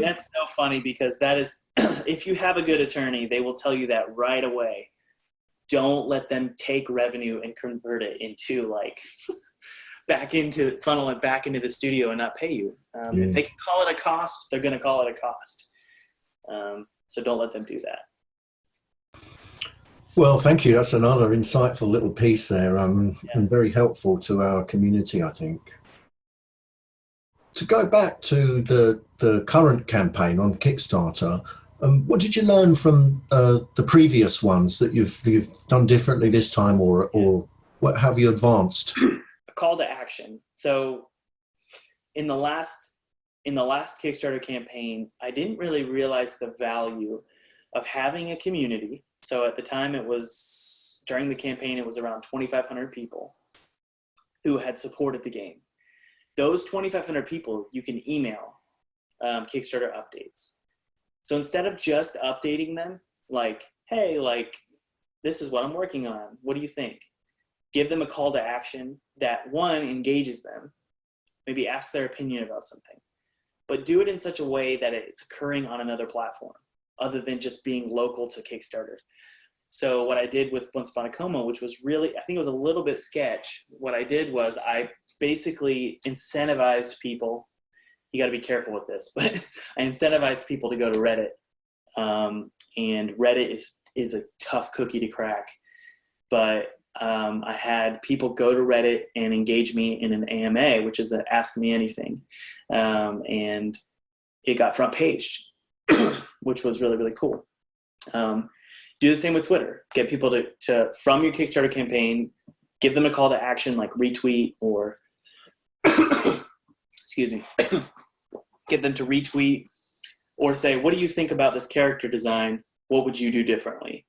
that's so funny, because that is, if you have a good attorney, they will tell you that right away. Don't let them take revenue and convert it into funnel it back into the studio and not pay you. If they can call it a cost, they're going to call it a cost. So don't let them do that. Well, thank you. That's another insightful little piece there, and very helpful to our community, I think. To go back to the current campaign on Kickstarter, what did you learn from the previous ones that you've done differently this time, or what have you advanced? A call to action. So in the last Kickstarter campaign, I didn't really realize the value of having a community. So at the time, during the campaign, it was around 2,500 people who had supported the game. Those 2,500 people, you can email Kickstarter updates. So instead of just updating them, like, hey, this is what I'm working on, what do you think? Give them a call to action that, one, engages them, maybe ask their opinion about something, but do it in such a way that it's occurring on another platform other than just being local to Kickstarter. So what I did with Once Upon a Coma, which was really, I think it was a little bit sketch. What I did was I basically incentivized people. You got to be careful with this, but I incentivized people to go to Reddit. And Reddit is a tough cookie to crack. But I had people go to Reddit and engage me in an AMA, which is an Ask Me Anything. And it got front paged, which was really, really cool. Do the same with Twitter. Get people to from your Kickstarter campaign, give them a call to action like retweet or, excuse me, get them to retweet or say, what do you think about this character design? What would you do differently?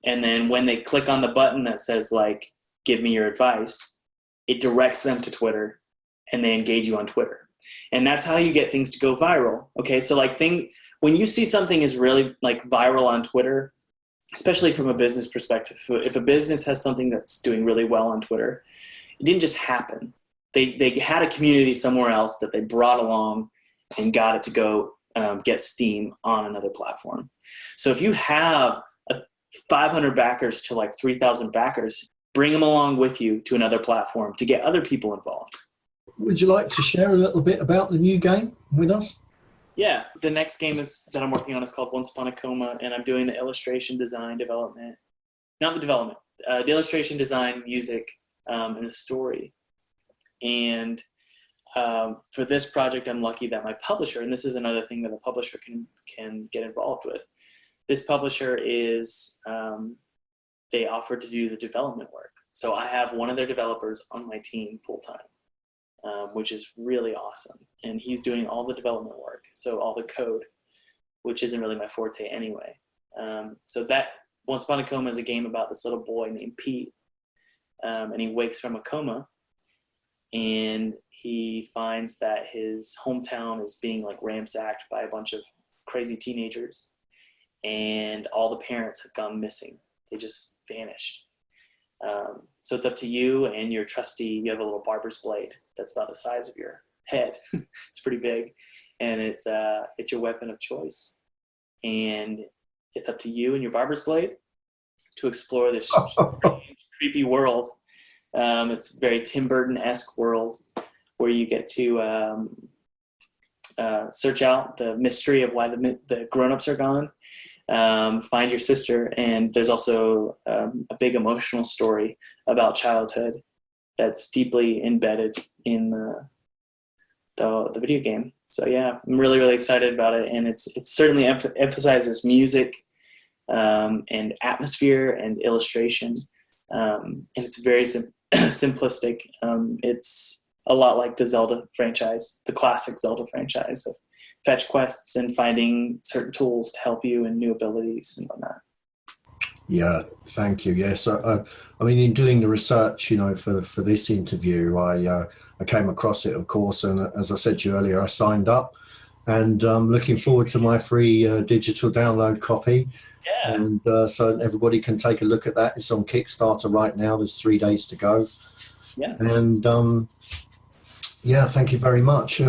And then when they click on the button that says like, give me your advice, it directs them to Twitter and they engage you on Twitter. And that's how you get things to go viral. Okay. So like when you see something is really like viral on Twitter, especially from a business perspective, if a business has something that's doing really well on Twitter, it didn't just happen. They had a community somewhere else that they brought along and got it to go get steam on another platform. So if you have 500 backers to like 3,000 backers, bring them along with you to another platform to get other people involved. Would you like to share a little bit about the new game with us? Yeah, the next game that I'm working on is called Once Upon a Coma, and I'm doing the illustration design development. Not the development, the illustration design, music, and the story. And for this project, I'm lucky that my publisher, and this is another thing that a publisher can get involved with. This publisher is, they offered to do the development work. So I have one of their developers on my team full-time. Which is really awesome. And he's doing all the development work, so all the code, which isn't really my forte anyway. So that Once Upon a Coma is a game about this little boy named Pete, and he wakes from a coma, and he finds that his hometown is being like ransacked by a bunch of crazy teenagers, and all the parents have gone missing. They just vanished. So it's up to you and your trusty, you have a little barber's blade that's about the size of your head. It's pretty big, and it's your weapon of choice. And it's up to you and your barber's blade to explore this strange, creepy world. It's a very Tim Burton-esque world where you get to search out the mystery of why the grown-ups are gone. Find your sister, and there's also a big emotional story about childhood that's deeply embedded in the video game. So yeah, I'm really, really excited about it, and it certainly emphasizes music and atmosphere and illustration, and it's very simplistic. It's a lot like the Zelda franchise, the classic Zelda franchise of fetch quests and finding certain tools to help you and new abilities and whatnot. Yeah, thank you. Yes, I mean, in doing the research, for this interview, I came across it, of course, and as I said to you earlier, I signed up, and looking forward to my free digital download copy. Yeah. And so everybody can take a look at that. It's on Kickstarter right now. There's 3 days to go. Yeah. And yeah, thank you very much.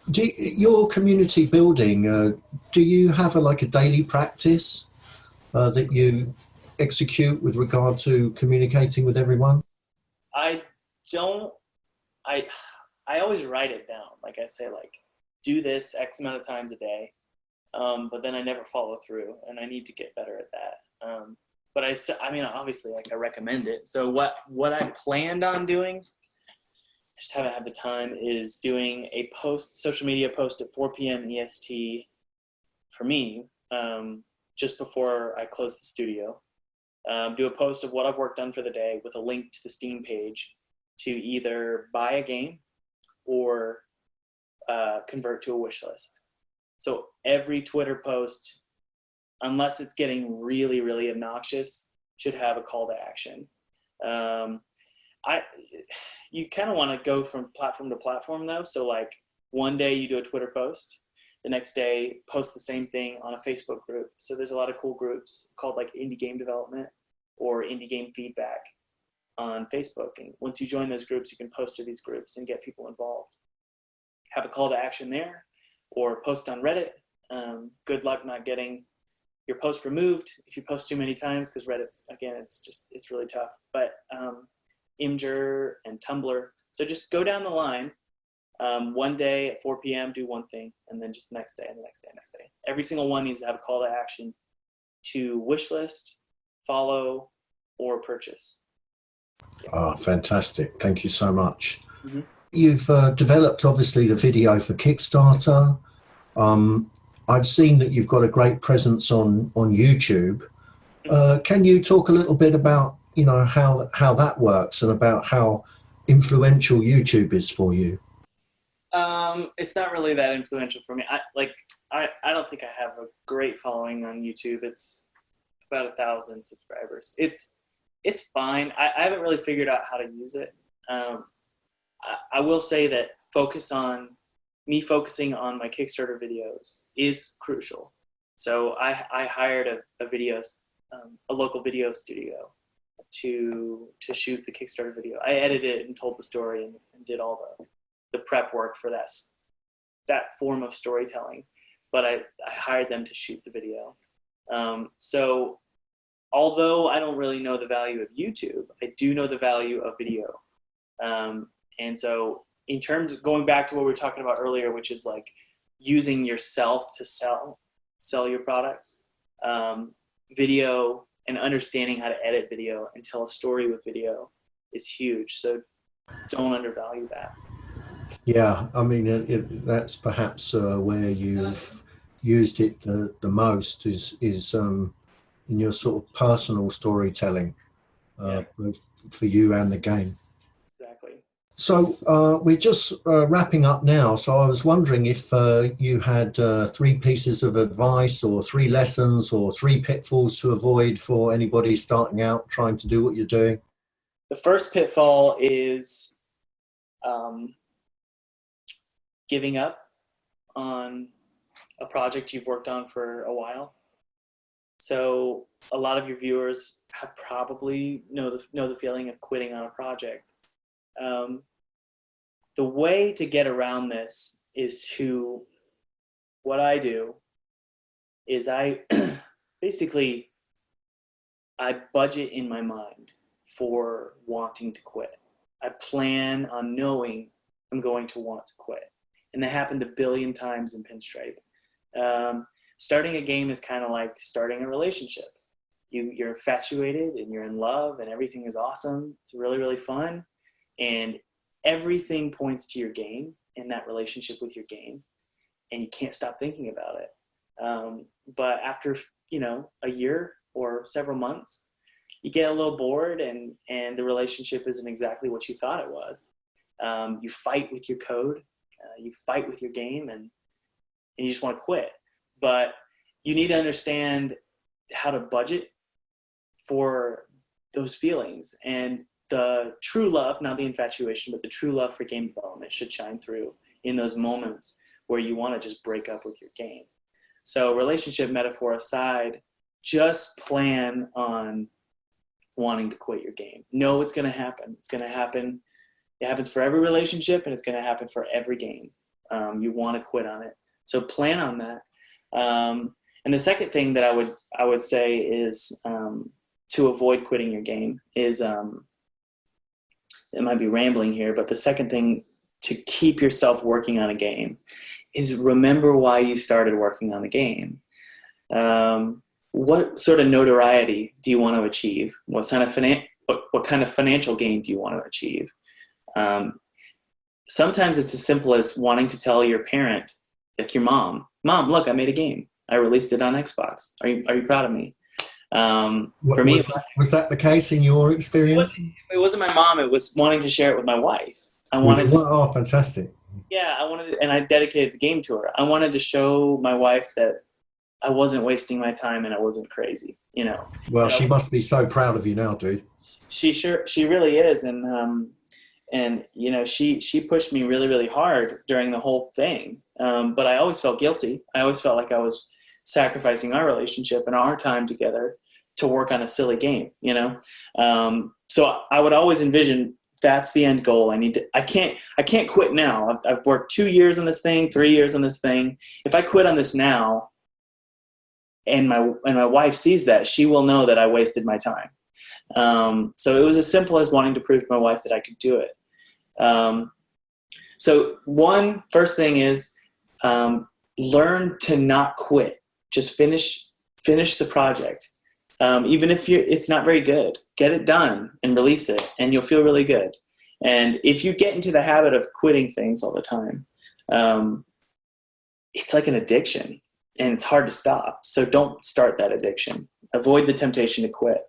Your community building, do you have a daily practice that you execute with regard to communicating with everyone? I don't. I always write it down. Like I say, do this X amount of times a day, but then I never follow through, and I need to get better at that. But I mean, obviously, I recommend it. So what I planned on doing, just haven't had the time, is doing a social media post at 4 p.m. EST for me, just before I close the studio. Do a post of what I've worked on for the day with a link to the Steam page to either buy a game or convert to a wish list. So every Twitter post, unless it's getting really, really obnoxious, should have a call to action. You kind of want to go from platform to platform though. So one day you do a Twitter post, the next day post the same thing on a Facebook group. So there's a lot of cool groups called indie game development or indie game feedback on Facebook. And once you join those groups, you can post to these groups and get people involved. Have a call to action there or post on Reddit. Good luck not getting your post removed if you post too many times, because Reddit's, again, it's really tough. But Imgur and Tumblr. So just go down the line. One day at 4 p.m. do one thing, and then just the next day and the next day and next day. Every single one needs to have a call to action to wish list, follow, or purchase. Oh, fantastic. Thank you so much. Mm-hmm. You've developed, obviously, the video for Kickstarter. I've seen that you've got a great presence on YouTube. Can you talk a little bit about, you know, how that works and about how influential YouTube is for you? It's not really that influential for me. I don't think I have a great following on YouTube. It's about 1,000 subscribers. It's fine. I haven't really figured out how to use it. I will say that focusing on my Kickstarter videos is crucial. So I hired a local video studio to shoot the Kickstarter video. I edited and told the story and did all the prep work for that form of storytelling, but I hired them to shoot the video. So although I don't really know the value of YouTube, I do know the value of video. And so in terms of going back to what we were talking about earlier, which is like using yourself to sell your products, video and understanding how to edit video and tell a story with video is huge. So don't undervalue that. Yeah, I mean, that's perhaps where you've used it the most is in your sort of personal storytelling, both for you and the game. Exactly. So we're just wrapping up now. So I was wondering if you had 3 pieces of advice or 3 lessons or 3 pitfalls to avoid for anybody starting out trying to do what you're doing. The first pitfall is giving up on a project you've worked on for a while. So a lot of your viewers have probably know the feeling of quitting on a project. The way to get around this is what I do is I basically budget in my mind for wanting to quit. I plan on knowing I'm going to want to quit. And that happened a billion times in Pinstripe. Starting a game is kind of like starting a relationship. You're infatuated and you're in love and everything is awesome. It's really, really fun. And everything points to your game and that relationship with your game. And you can't stop thinking about it. But after, a year or several months, you get a little bored and the relationship isn't exactly what you thought it was. You fight with your code, you fight with your game, and you just want to quit. But you need to understand how to budget for those feelings. And the true love, not the infatuation, but the true love for game development should shine through in those moments where you want to just break up with your game. So relationship metaphor aside, just plan on wanting to quit your game. Know it's going to happen. It's going to happen. It happens for every relationship, and it's going to happen for every game. You want to quit on it. So plan on that. And the second thing that I would say is to avoid quitting your game is, it might be rambling here, but the second thing to keep yourself working on a game is remember why you started working on the game. What sort of notoriety do you want to achieve? What kind of financial gain do you want to achieve? Sometimes it's as simple as wanting to tell your parent, like your mom, look, I made a game. I released it on Xbox. Are you proud of me? For me, was that the case in your experience? It wasn't my mom. It was wanting to share it with my wife. Oh, fantastic. Yeah, and I dedicated the game to her. I wanted to show my wife that I wasn't wasting my time and I wasn't crazy, Well, she must be so proud of you now, dude. She really is. And she pushed me really, really hard during the whole thing. But I always felt guilty. I always felt like I was sacrificing our relationship and our time together to work on a silly game, So I would always envision that's the end goal. I can't quit now. I've worked 2 years on this thing, 3 years on this thing. If I quit on this now, and my wife sees that, she will know that I wasted my time. So it was as simple as wanting to prove to my wife that I could do it. So first thing is, learn to not quit. Just finish the project. Even if it's not very good, get it done and release it, and you'll feel really good. And if you get into the habit of quitting things all the time, it's like an addiction, and it's hard to stop. So don't start that addiction. Avoid the temptation to quit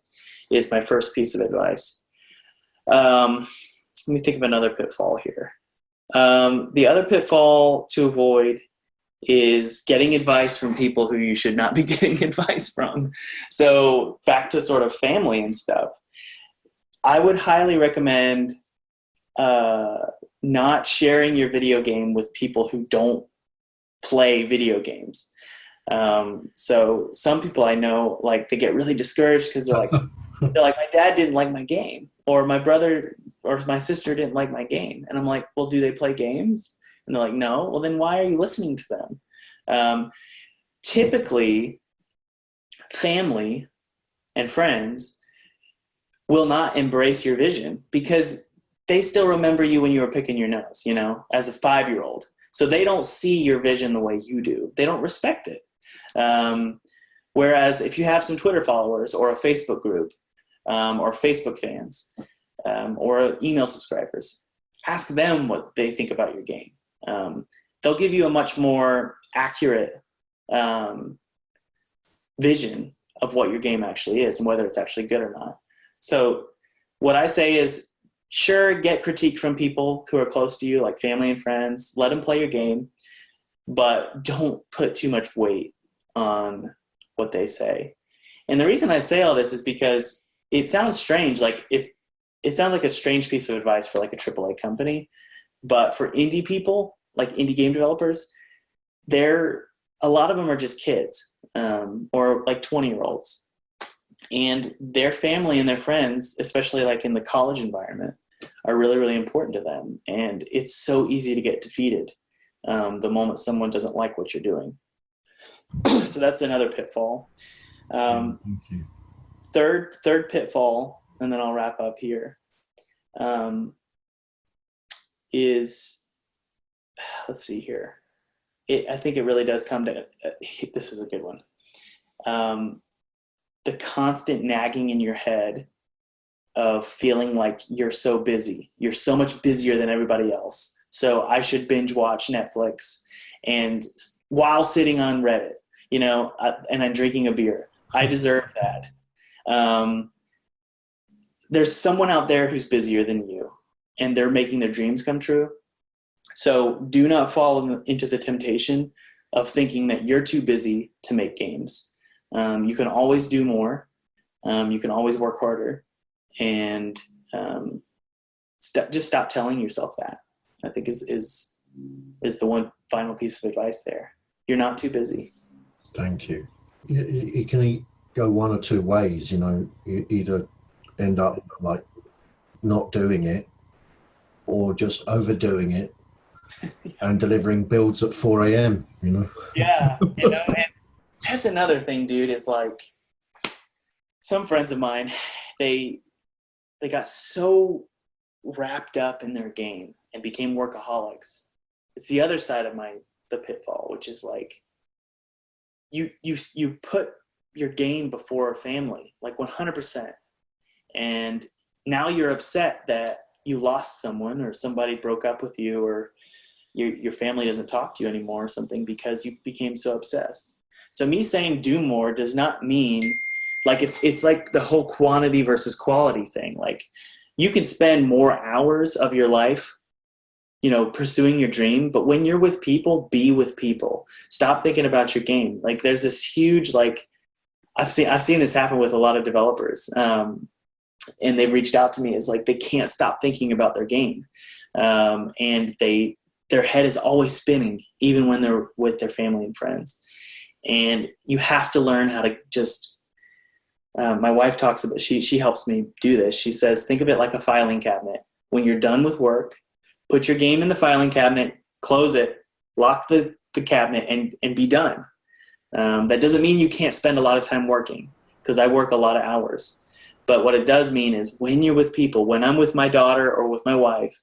is my first piece of advice. Let me think of another pitfall here. The other pitfall to avoid is getting advice from people who you should not be getting advice from. So back to sort of family and stuff. I would highly recommend not sharing your video game with people who don't play video games. So some people I know, like, they get really discouraged because they're like, my dad didn't like my game, or my brother or my sister didn't like my game. And I'm like, well, do they play games? And they're like, no. Well, then why are you listening to them? Typically, family and friends will not embrace your vision because they still remember you when you were picking your nose, as a 5-year-old. So they don't see your vision the way you do. They don't respect it. Whereas if you have some Twitter followers or a Facebook group, or Facebook fans, or email subscribers, ask them what they think about your game. They'll give you a much more accurate vision of what your game actually is and whether it's actually good or not. So what I say is, sure, get critique from people who are close to you, like family and friends. Let them play your game, but don't put too much weight on what they say. And the reason I say all this is because it sounds strange. Like, if it sounds like a strange piece of advice for like a AAA company, but for indie people, like indie game developers, a lot of them are just kids, or like 20-year-olds, and their family and their friends, especially like in the college environment, are really, really important to them. And it's so easy to get defeated the moment someone doesn't like what you're doing. So that's another pitfall. Thank you. Third pitfall, and then I'll wrap up here, is, let's see here. I think it really does come to, this is a good one. The constant nagging in your head of feeling like you're so busy. You're so much busier than everybody else. So I should binge watch Netflix and while sitting on Reddit, and I'm drinking a beer. I deserve that. There's someone out there who's busier than you, and they're making their dreams come true. So do not fall into the temptation of thinking that you're too busy to make games. You can always do more. You can always work harder, and just stop telling yourself that. I think is the one final piece of advice there. You're not too busy. Thank you. It can go one or two ways, you either end up like not doing it or just overdoing it and delivering builds at 4 a.m., Yeah, and that's another thing, dude, is like some friends of mine, they got so wrapped up in their game and became workaholics. It's the other side of the pitfall, which is like you put your game before family, like 100%. And now you're upset that you lost someone, or somebody broke up with you, or your family doesn't talk to you anymore or something because you became so obsessed. So me saying do more does not mean, like, it's like the whole quantity versus quality thing. Like, you can spend more hours of your life, pursuing your dream, but when you're with people, be with people. Stop thinking about your game. Like, there's this huge, like, I've seen this happen with a lot of developers, and they've reached out to me as like they can't stop thinking about their game, and their head is always spinning, even when they're with their family and friends. And you have to learn how to just. My wife talks about. She helps me do this. She says, think of it like a filing cabinet. When you're done with work, put your game in the filing cabinet, close it, lock the cabinet, and be done. That doesn't mean you can't spend a lot of time working, because I work a lot of hours. But what it does mean is when you're with people, when I'm with my daughter or with my wife,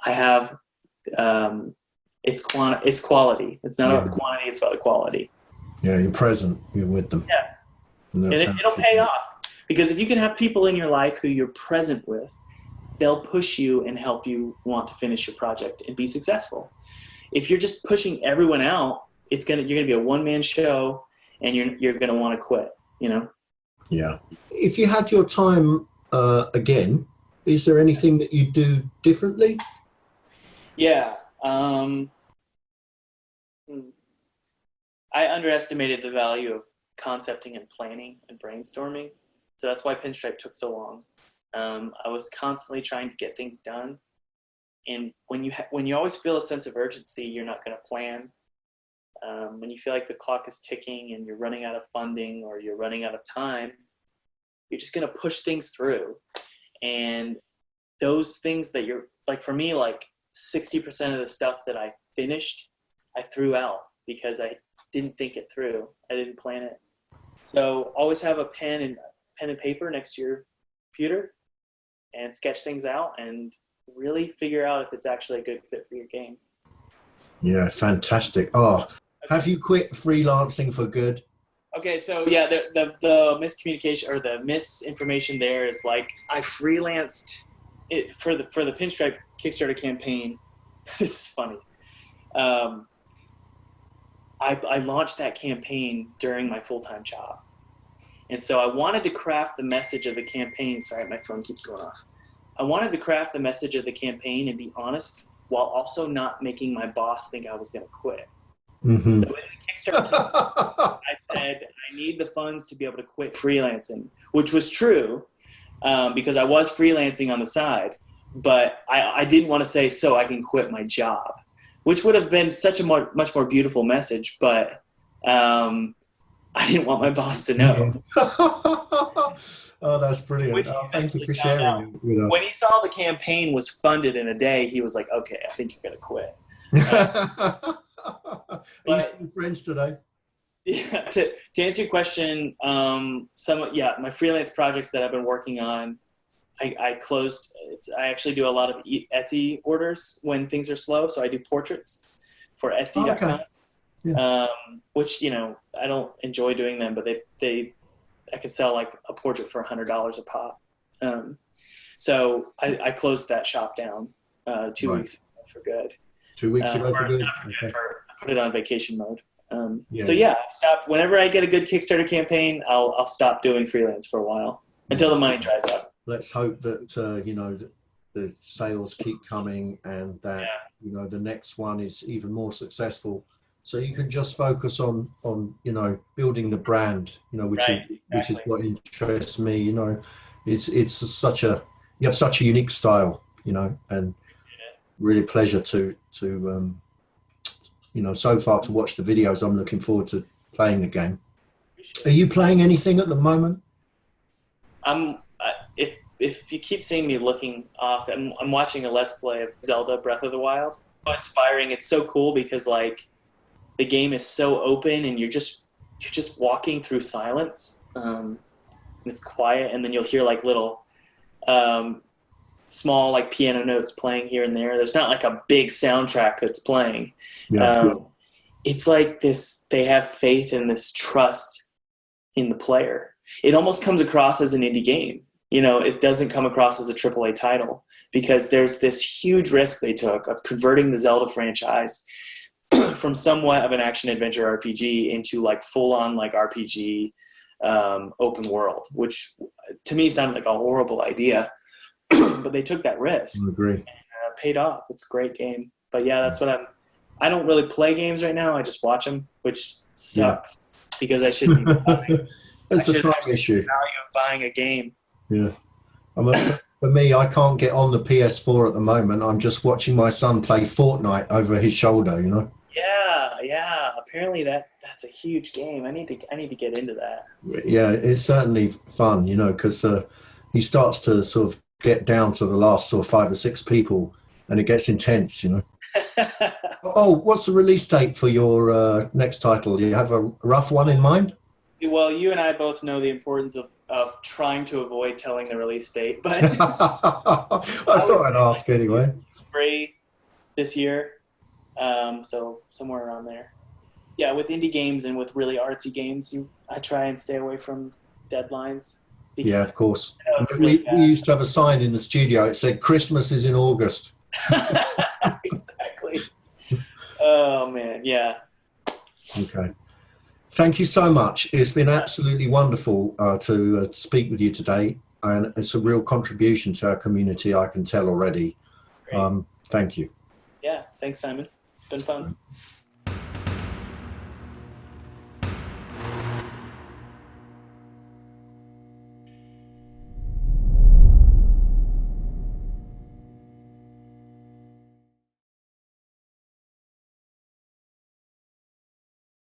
I have it's quality. It's not about the quantity, it's about the quality. Yeah, you're present. You're with them. Yeah. And it'll pay off. Because if you can have people in your life who you're present with, they'll push you and help you want to finish your project and be successful. If you're just pushing everyone out, you're gonna be a one-man show, and you're gonna want to quit. Yeah. If you had your time again, is there anything that you do differently? Yeah. I underestimated the value of concepting and planning and brainstorming. So that's why Pinstripe took so long. I was constantly trying to get things done. And when you always feel a sense of urgency, you're not going to plan. When you feel like the clock is ticking and you're running out of funding or you're running out of time, you're just going to push things through. And those things that you're like, for me, like 60% of the stuff that I finished, I threw out because I didn't think it through. I didn't plan it. So always have a pen and paper next to your computer and sketch things out and really figure out if it's actually a good fit for your game. Yeah, fantastic. Oh, have you quit freelancing for good? Okay, so yeah, the miscommunication or the misinformation there is like I freelanced it for the Pinstripe Kickstarter campaign. This is funny. I launched that campaign during my full-time job. And so I wanted to craft the message of the campaign. Sorry, my phone keeps going off. I wanted to craft the message of the campaign and be honest while also not making my boss think I was going to quit. Mm-hmm. So in the Kickstarter campaign, I said, I need the funds to be able to quit freelancing, which was true because I was freelancing on the side. But I didn't want to say, so I can quit my job, which would have been such a much more beautiful message. But I didn't want my boss to know. Oh, that's brilliant. Thank you for sharing it with us. When he saw the campaign was funded in a day, he was like, okay, I think you're going to quit. Are you still friends today? Yeah, to answer your question, my freelance projects that I've been working on, I closed. I actually do a lot of Etsy orders when things are slow, so I do portraits for Etsy.com. Oh, okay. Yeah. Which I don't enjoy doing them, but I could sell like a portrait for $100 a pop. So I closed that shop down 2 weeks ago for good. 2 weeks ago for good. I put it on vacation mode. So yeah, stop. Whenever I get a good Kickstarter campaign, I'll stop doing freelance for a while until the money dries up. Let's hope that the sales keep coming and that the next one is even more successful. So you can just focus on building the brand, which is what interests me. It's such a you have such a unique style, and really a pleasure to so far to watch the videos. I'm looking forward to playing the game. Are you playing anything at the moment? If you keep seeing me looking off, I'm watching a Let's Play of Zelda Breath of the Wild. So inspiring. It's so cool because like the game is so open and you're just walking through silence. It's quiet, and then you'll hear like little small like piano notes playing here and there. There's not like a big soundtrack that's playing. It's like this, they have faith and this trust in the player. It almost comes across as an indie game. It doesn't come across as a AAA title because there's this huge risk they took of converting the Zelda franchise from somewhat of an action adventure RPG into like full on like RPG open world, which to me sounded like a horrible idea, but they took that risk. I agree. And paid off. It's a great game. But yeah, that's what I don't really play games right now. I just watch them, which sucks because I shouldn't be buying. It's a time issue. The value of buying a game. Yeah. For me, I can't get on the PS4 at the moment. I'm just watching my son play Fortnite over his shoulder, Yeah. Apparently that's a huge game. I need to get into that. Yeah, it's certainly fun, because he starts to sort of get down to the last sort of 5 or 6 people, and it gets intense, Oh, what's the release date for your next title? You have a rough one in mind? Well, you and I both know the importance of trying to avoid telling the release date, but I thought I'd ask anyway. Spray this year, so somewhere around there. Yeah, with indie games and with really artsy games, I try and stay away from deadlines. Yeah, of course. It's really We used to have a sign in the studio. It said Christmas is in August. Exactly. Oh man, yeah. Okay. Thank you so much. It's been absolutely wonderful to speak with you today, and it's a real contribution to our community, I can tell already. Great. Thank you. Yeah, thanks, Simon. Been fun.